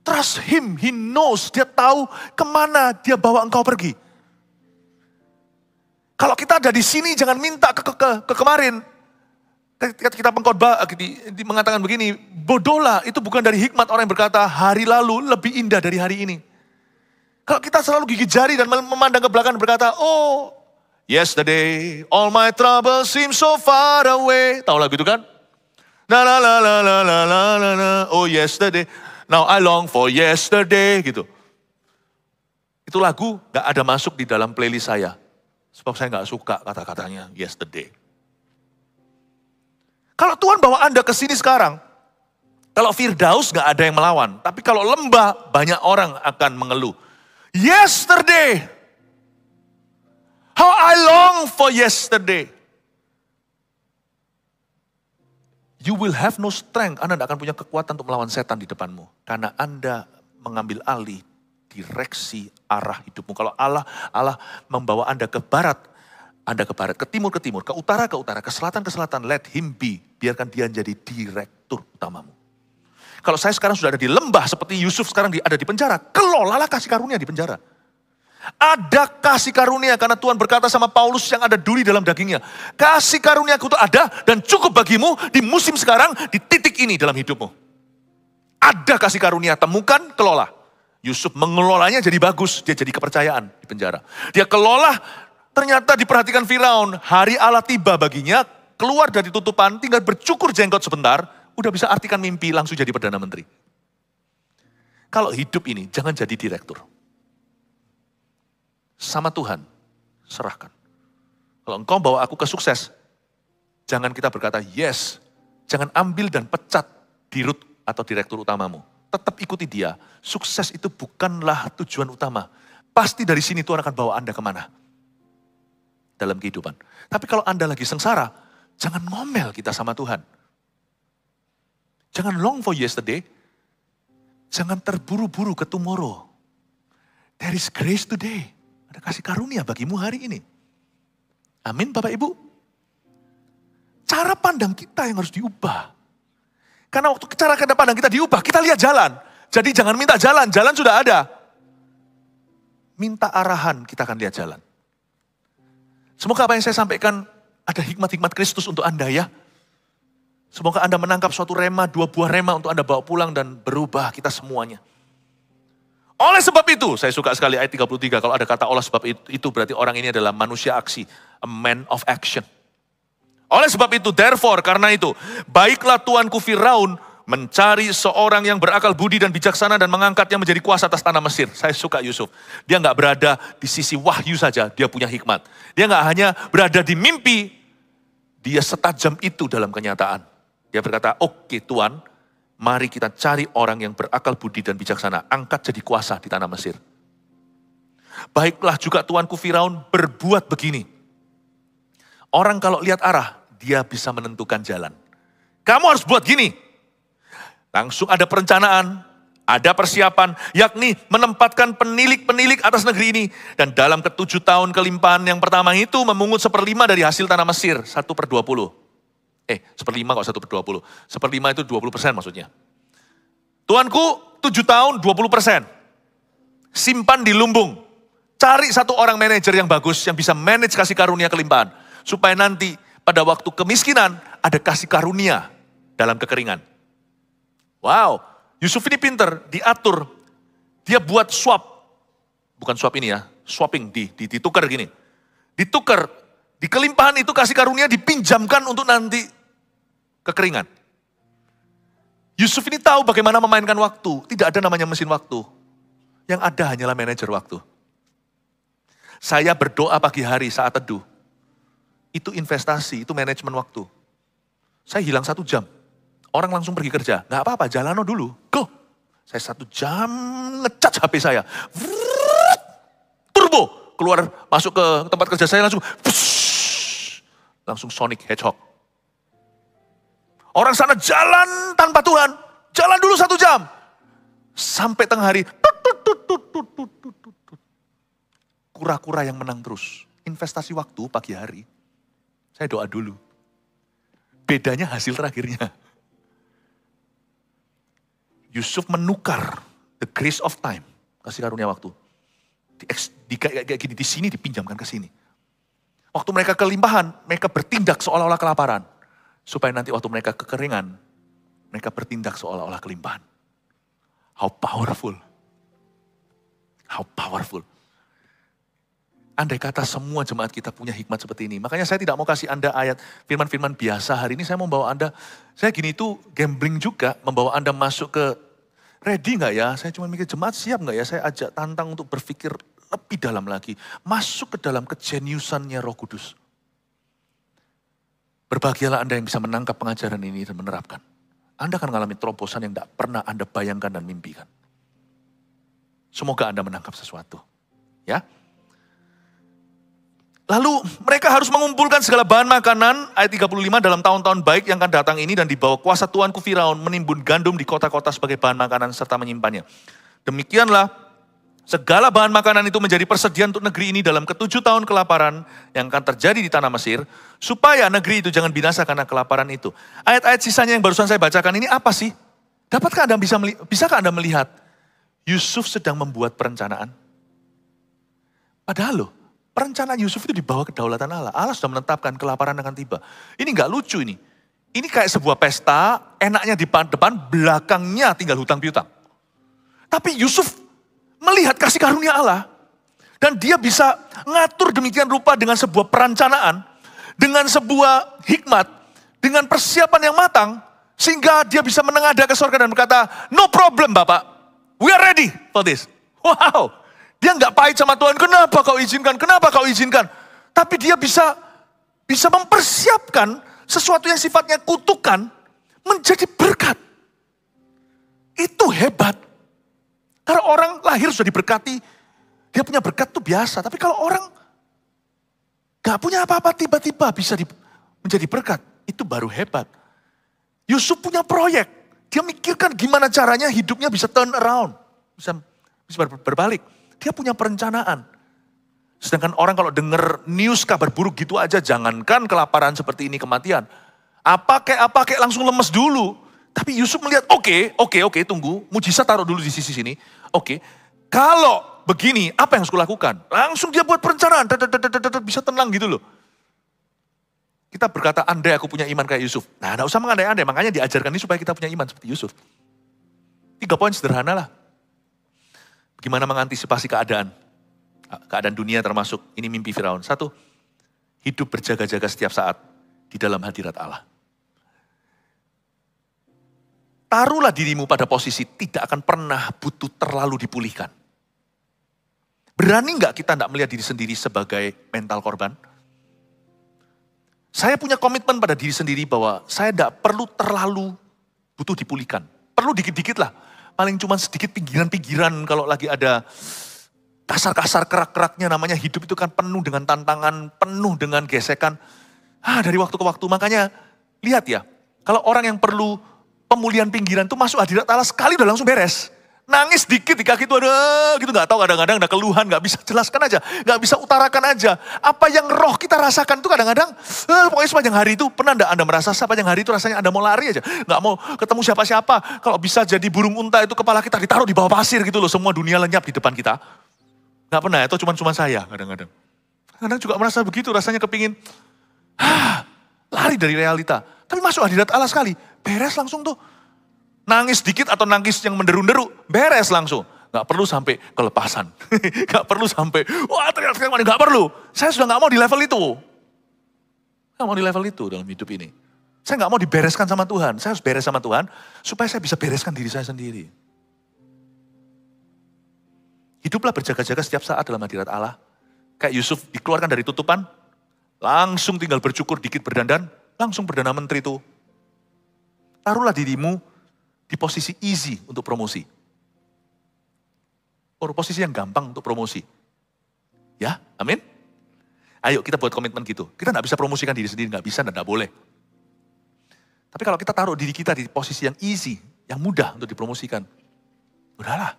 trust Him, He knows, Dia tahu kemana Dia bawa engkau pergi. Kalau kita ada di sini, jangan minta ke kemarin. Ketika kita pengkhotbah mengatakan begini, bodohlah, itu bukan dari hikmat orang yang berkata, hari lalu lebih indah dari hari ini. Kalau kita selalu gigit jari dan memandang ke belakang dan berkata, oh, yesterday, all my troubles seem so far away. Tahu lagu itu kan? Na la la la la la la la la. Oh yesterday, now I long for yesterday gitu. Itu lagu gak ada masuk di dalam playlist saya. Sebab saya gak suka kata-katanya yesterday. Kalau Tuhan bawa Anda ke sini sekarang, kalau Firdaus gak ada yang melawan. Tapi kalau lembah, banyak orang akan mengeluh. Yesterday, how I long for yesterday. You will have no strength. Anda tidak akan punya kekuatan untuk melawan setan di depanmu. Karena Anda mengambil alih direksi arah hidupmu. Kalau Allah membawa Anda ke barat, Anda ke barat, ke timur, ke utara, ke selatan, let Him be. Biarkan Dia jadi direktur utamamu. Kalau saya sekarang sudah ada di lembah seperti Yusuf sekarang ada di penjara, kelolalah kasih karunia di penjara. Ada kasih karunia karena Tuhan berkata sama Paulus yang ada duri dalam dagingnya. Kasih karuniaku itu ada dan cukup bagimu di musim sekarang, di titik ini dalam hidupmu. Ada kasih karunia, temukan, kelola. Yusuf mengelolanya jadi bagus, dia jadi kepercayaan di penjara. Dia kelola, ternyata diperhatikan Firaun, hari Allah tiba baginya, keluar dari tutupan, tinggal bercukur jenggot sebentar, udah bisa artikan mimpi, langsung jadi Perdana Menteri. Kalau hidup ini, jangan jadi direktur. Sama Tuhan, serahkan. Kalau engkau bawa aku ke sukses, jangan kita berkata yes. Jangan ambil dan pecat dirut atau direktur utamamu. Tetap ikuti dia. Sukses itu bukanlah tujuan utama. Pasti dari sini Tuhan akan bawa Anda kemana. Dalam kehidupan. Tapi kalau Anda lagi sengsara, jangan ngomel kita sama Tuhan. Jangan long for yesterday. Jangan terburu-buru ke tomorrow. There is grace today. Ada kasih karunia bagimu hari ini. Amin Bapak Ibu. Cara pandang kita yang harus diubah. Karena waktu cara pandang kita diubah, kita lihat jalan. Jadi jangan minta jalan sudah ada. Minta arahan, kita akan lihat jalan. Semoga apa yang saya sampaikan ada hikmat-hikmat Kristus untuk Anda ya. Semoga Anda menangkap suatu rema, 2 buah rema untuk Anda bawa pulang dan berubah kita semuanya. Oleh sebab itu, saya suka sekali ayat 33, kalau ada kata oleh sebab itu berarti orang ini adalah manusia aksi, a man of action. Oleh sebab itu, therefore, karena itu, baiklah tuanku Firaun mencari seorang yang berakal budi dan bijaksana dan mengangkatnya menjadi kuasa atas tanah Mesir. Saya suka Yusuf. Dia nggak berada di sisi wahyu saja, dia punya hikmat. Dia nggak hanya berada di mimpi, dia setajam itu dalam kenyataan. Dia berkata, oke Tuhan, mari kita cari orang yang berakal budi dan bijaksana, angkat jadi kuasa di tanah Mesir. Baiklah juga tuanku Firaun berbuat begini. Orang kalau lihat arah, dia bisa menentukan jalan. Kamu harus buat gini. Langsung ada perencanaan, ada persiapan, yakni menempatkan penilik-penilik atas negeri ini. Dan dalam ke-7 tahun kelimpahan yang pertama itu memungut 1/5 dari hasil tanah Mesir, 1/20. 1/5 kok 1/20. 1/5 itu 20% maksudnya. Tuanku, 7 tahun 20%. Simpan di lumbung. Cari satu orang manajer yang bagus, yang bisa manage kasih karunia kelimpahan. Supaya nanti pada waktu kemiskinan, ada kasih karunia dalam kekeringan. Wow, Yusuf ini pinter, diatur. Dia buat swap. Bukan swap ini ya, swapping, ditukar gini. Ditukar, di kelimpahan itu kasih karunia dipinjamkan untuk nanti kekeringan. Yusuf ini tahu bagaimana memainkan waktu. Tidak ada namanya mesin waktu. Yang ada hanyalah manajer waktu. Saya berdoa pagi hari saat teduh. Itu investasi, itu manajemen waktu. Saya hilang 1 jam. Orang langsung pergi kerja. Nggak apa-apa, jalano dulu. Go. Saya 1 jam ngecat HP saya. Turbo. Keluar, masuk ke tempat kerja saya langsung. Langsung Sonic Hedgehog. Orang sana jalan tanpa Tuhan. Jalan dulu 1 jam. Sampai tengah hari. Kura-kura yang menang terus. Investasi waktu pagi hari. Saya doa dulu. Bedanya hasil terakhirnya. Yusuf menukar the grace of time. Kasih karunia waktu. Kayak gini, di sini dipinjamkan ke sini. Waktu mereka kelimpahan, mereka bertindak seolah-olah kelaparan. Supaya nanti waktu mereka kekeringan, mereka bertindak seolah-olah kelimpahan. How powerful. How powerful. Andai kata semua jemaat kita punya hikmat seperti ini. Makanya saya tidak mau kasih Anda ayat firman-firman biasa. Hari ini saya mau bawa Anda, saya gini itu gambling juga. Membawa Anda masuk ke, ready gak ya? Saya cuma mikir jemaat siap gak ya? Saya ajak tantang untuk berpikir lebih dalam lagi. Masuk ke dalam kejeniusannya Roh Kudus. Berbahagialah Anda yang bisa menangkap pengajaran ini dan menerapkan. Anda akan mengalami terobosan yang tidak pernah Anda bayangkan dan mimpikan. Semoga Anda menangkap sesuatu. Ya. Lalu mereka harus mengumpulkan segala bahan makanan, ayat 35 dalam tahun-tahun baik yang akan datang ini dan dibawa kuasa tuanku Firaun menimbun gandum di kota-kota sebagai bahan makanan serta menyimpannya. Demikianlah segala bahan makanan itu menjadi persediaan untuk negeri ini dalam ke-7 tahun kelaparan yang akan terjadi di tanah Mesir, supaya negeri itu jangan binasa karena kelaparan itu. Ayat-ayat sisanya yang barusan saya bacakan ini apa sih? Dapatkah Anda bisakah Anda melihat Yusuf sedang membuat perencanaan? Padahal loh, perencanaan Yusuf itu dibawa kedaulatan Allah. Allah sudah menetapkan kelaparan akan tiba. Ini nggak lucu ini. Ini kayak sebuah pesta, enaknya di depan, belakangnya tinggal hutang piutang. Tapi Yusuf melihat kasih karunia Allah. Dan dia bisa ngatur demikian rupa dengan sebuah perencanaan, dengan sebuah hikmat, dengan persiapan yang matang, sehingga dia bisa menengadah ke surga dan berkata, no problem Bapak, we are ready for this. Wow. Dia nggak pahit sama Tuhan, kenapa kau izinkan, kenapa kau izinkan. Tapi dia bisa mempersiapkan sesuatu yang sifatnya kutukan menjadi berkat. Itu hebat. Karena orang lahir sudah diberkati, dia punya berkat itu biasa. Tapi kalau orang nggak punya apa-apa tiba-tiba bisa menjadi berkat, itu baru hebat. Yusuf punya proyek, dia mikirkan gimana caranya hidupnya bisa turn around, bisa berbalik. Dia punya perencanaan. Sedangkan orang kalau dengar news kabar buruk gitu aja, jangankan kelaparan seperti ini, kematian. Apa kayak langsung lemes dulu. Tapi Yusuf melihat, oke, tunggu. Mujizat taruh dulu di sisi sini. Oke, kalau begini, apa yang harus kulakukan? Langsung dia buat perencanaan, bisa tenang gitu loh. Kita berkata, andai aku punya iman kayak Yusuf. Nah, enggak usah mengandai-andai, makanya diajarkan ini supaya kita punya iman seperti Yusuf. 3 poin sederhana lah. Bagaimana mengantisipasi keadaan dunia termasuk ini mimpi Firaun. 1, hidup berjaga-jaga setiap saat di dalam hadirat Allah. Taruhlah dirimu pada posisi tidak akan pernah butuh terlalu dipulihkan. Berani nggak kita nggak melihat diri sendiri sebagai mental korban? Saya punya komitmen pada diri sendiri bahwa saya tidak perlu terlalu butuh dipulihkan. Perlu dikit-dikit lah. Paling cuma sedikit pinggiran-pinggiran kalau lagi ada kasar-kasar kerak-keraknya, namanya hidup itu kan penuh dengan tantangan, penuh dengan gesekan. Dari waktu ke waktu, makanya lihat ya, kalau orang yang perlu pemulihan pinggiran itu masuk hadirat Allah sekali udah langsung beres. Nangis dikit di kaki itu ada gitu, nggak tahu, kadang-kadang ada keluhan, nggak bisa jelaskan aja, nggak bisa utarakan aja. Apa yang roh kita rasakan itu kadang-kadang, pokoknya sepanjang hari itu, pernah enggak Anda merasa sepanjang hari itu rasanya Anda mau lari aja, nggak mau ketemu siapa-siapa. Kalau bisa jadi burung unta itu kepala kita ditaruh di bawah pasir gitu loh, semua dunia lenyap di depan kita. Nggak pernah, itu cuma saya kadang-kadang. Kadang juga merasa begitu, rasanya kepingin, lari dari realita. Tapi masuk hadirat Allah sekali, beres langsung tuh. Nangis dikit atau nangis yang menderu-deru, beres langsung. Gak perlu sampai kelepasan. Gak perlu sampai, wah teriak-teriak, gak perlu. Saya sudah gak mau di level itu. Gak mau di level itu dalam hidup ini. Saya gak mau dibereskan sama Tuhan. Saya harus beres sama Tuhan, supaya saya bisa bereskan diri saya sendiri. Hiduplah berjaga-jaga setiap saat dalam hadirat Allah. Kayak Yusuf dikeluarkan dari tutupan, langsung tinggal bercukur, dikit berdandan, langsung Perdana Menteri itu. Taruhlah dirimu di posisi easy untuk promosi. Posisi yang gampang untuk promosi. Ya, amin. Ayo kita buat komitmen gitu. Kita gak bisa promosikan diri sendiri, gak bisa dan gak boleh. Tapi kalau kita taruh diri kita di posisi yang easy, yang mudah untuk dipromosikan, udahlah.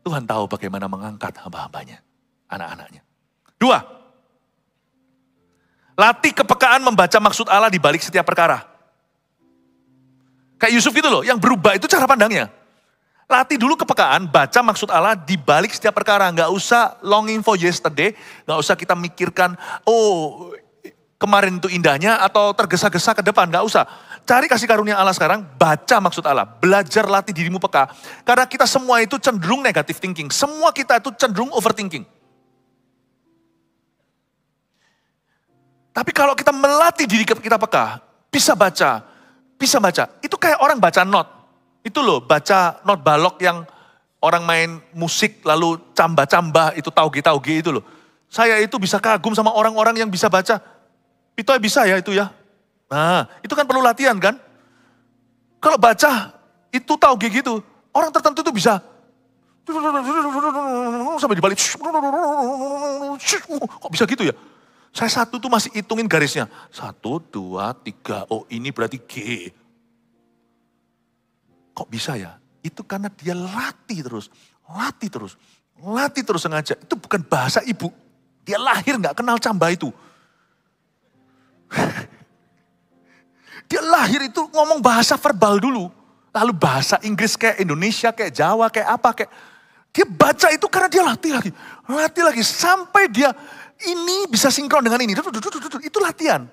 Tuhan tahu bagaimana mengangkat hamba-hambanya, anak-anaknya. 2. Latih kepekaan membaca maksud Allah di balik setiap perkara. Kayak Yusuf gitu loh, yang berubah itu cara pandangnya. Latih dulu kepekaan, baca maksud Allah di balik setiap perkara. Nggak usah longing for yesterday, nggak usah kita mikirkan, oh kemarin itu indahnya atau tergesa-gesa ke depan, nggak usah. Cari kasih karunia Allah sekarang, baca maksud Allah. Belajar latih dirimu peka. Karena kita semua itu cenderung negative thinking. Semua kita itu cenderung overthinking. Tapi kalau kita melatih diri kita peka, bisa baca. Itu kayak orang baca not. Itu loh, baca not balok yang orang main musik lalu cambah-cambah, itu tauge-tauge itu loh. Saya itu bisa kagum sama orang-orang yang bisa baca. Itu bisa ya itu ya. Nah, itu kan perlu latihan kan. Kalau baca, itu tauge gitu. Orang tertentu itu bisa. Sampai dibalik. Kok bisa gitu ya? Saya satu tuh masih hitungin garisnya. 1, 2, 3. Oh ini berarti G. Kok bisa ya? Itu karena dia latih terus sengaja. Itu bukan bahasa ibu. Dia lahir gak kenal cambah itu. Dia lahir itu ngomong bahasa verbal dulu. Lalu bahasa Inggris kayak Indonesia, kayak Jawa, kayak apa. Dia baca itu karena dia latih lagi. Sampai dia ini bisa sinkron dengan ini. Itu latihan.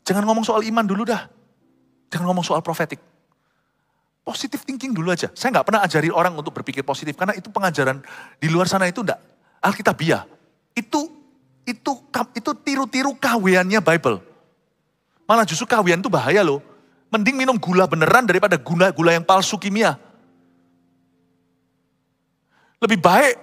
Jangan ngomong soal iman dulu dah. Jangan ngomong soal profetik. Positive thinking dulu aja. Saya gak pernah ajari orang untuk berpikir positif. Karena itu pengajaran di luar sana itu enggak alkitabiah. Itu tiru-tiru kawiannya Bible. Malah justru kawian itu bahaya loh. Mending minum gula beneran daripada gula yang palsu kimia. Lebih baik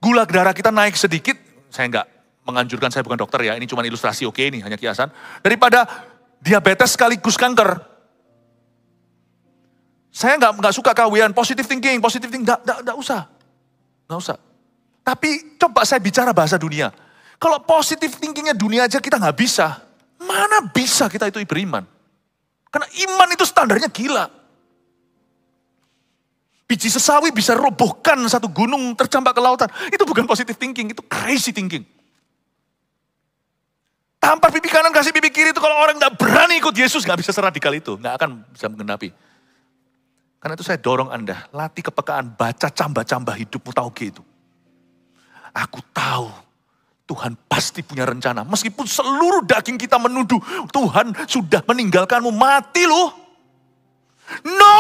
gula darah kita naik sedikit, saya enggak menganjurkan, saya bukan dokter ya, ini cuma ilustrasi, oke ini hanya kiasan. Daripada diabetes sekaligus kanker. Saya enggak suka kawian, positive thinking, enggak usah. Tapi coba saya bicara bahasa dunia. Kalau positive thinkingnya dunia aja kita enggak bisa, mana bisa kita itu beriman? Karena iman itu standarnya gila. Biji sesawi bisa robohkan satu gunung tercampak ke lautan. Itu bukan positive thinking, itu crazy thinking. Tampar pipi kanan, kasih pipi kiri itu kalau orang gak berani ikut Yesus, gak bisa seradikal itu. Gak akan bisa menggenapi. Karena itu saya dorong Anda, latih kepekaan, baca cambah-cambah hidupmu, tauge itu. Aku tahu Tuhan pasti punya rencana. Meskipun seluruh daging kita menuduh Tuhan sudah meninggalkanmu, mati loh. No!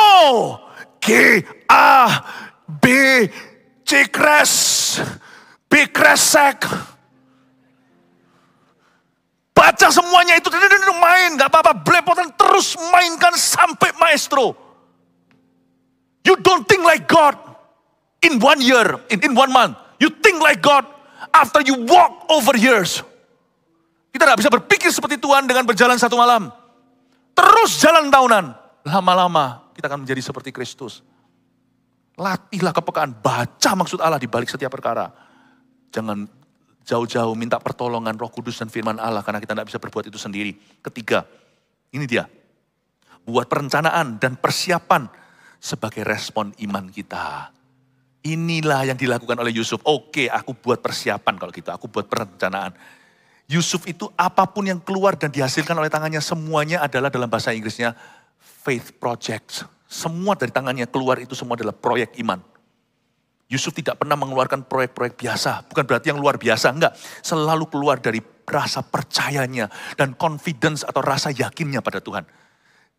G-A-B C-Crash B kresek. Baca semuanya itu, main, gak apa-apa, belepotan terus mainkan sampai maestro. You don't think like God in 1 year, in 1 month. You think like God after you walk over years. Kita gak bisa berpikir seperti Tuhan dengan berjalan 1 malam. Terus jalan tahunan. Lama-lama kita akan menjadi seperti Kristus. Latihlah kepekaan, baca maksud Allah di balik setiap perkara. Jangan jauh-jauh minta pertolongan Roh Kudus dan firman Allah karena kita tidak bisa berbuat itu sendiri. Ketiga, Ini dia. Buat perencanaan dan persiapan sebagai respon iman kita. Inilah yang dilakukan oleh Yusuf. Oke, aku buat persiapan kalau gitu. Aku buat perencanaan. Yusuf itu apapun yang keluar dan dihasilkan oleh tangannya, semuanya adalah dalam bahasa Inggrisnya faith projects. Semua dari tangannya keluar itu semua adalah proyek iman. Yusuf tidak pernah mengeluarkan proyek-proyek biasa. Bukan berarti yang luar biasa, enggak. Selalu keluar dari rasa percayanya dan confidence atau rasa yakinnya pada Tuhan.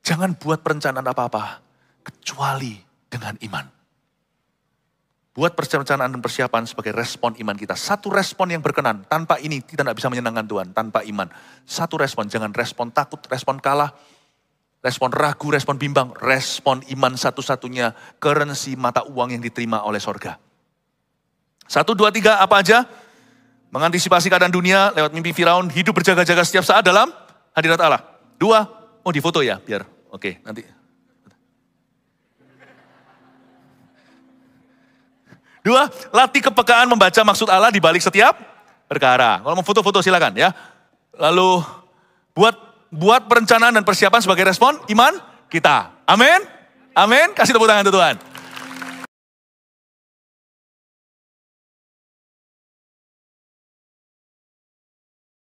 Jangan buat perencanaan apa-apa, kecuali dengan iman. Buat perencanaan dan persiapan sebagai respon iman kita. Satu respon yang berkenan, tanpa ini kita tidak bisa menyenangkan Tuhan, tanpa iman. Satu respon, jangan respon takut, respon kalah, respon ragu, respon bimbang. Respon iman satu-satunya currency mata uang yang diterima oleh sorga. 1, 2, 3, apa aja? Mengantisipasi keadaan dunia lewat mimpi Firaun, hidup berjaga-jaga setiap saat dalam hadirat Allah. 2, di foto ya, biar oke nanti. 2, latih kepekaan membaca maksud Allah di balik setiap perkara. Kalau mau foto-foto silakan ya. Lalu buat perencanaan dan persiapan sebagai respon iman kita. Amin. Amin. Kasih tepuk tangan untuk Tuhan.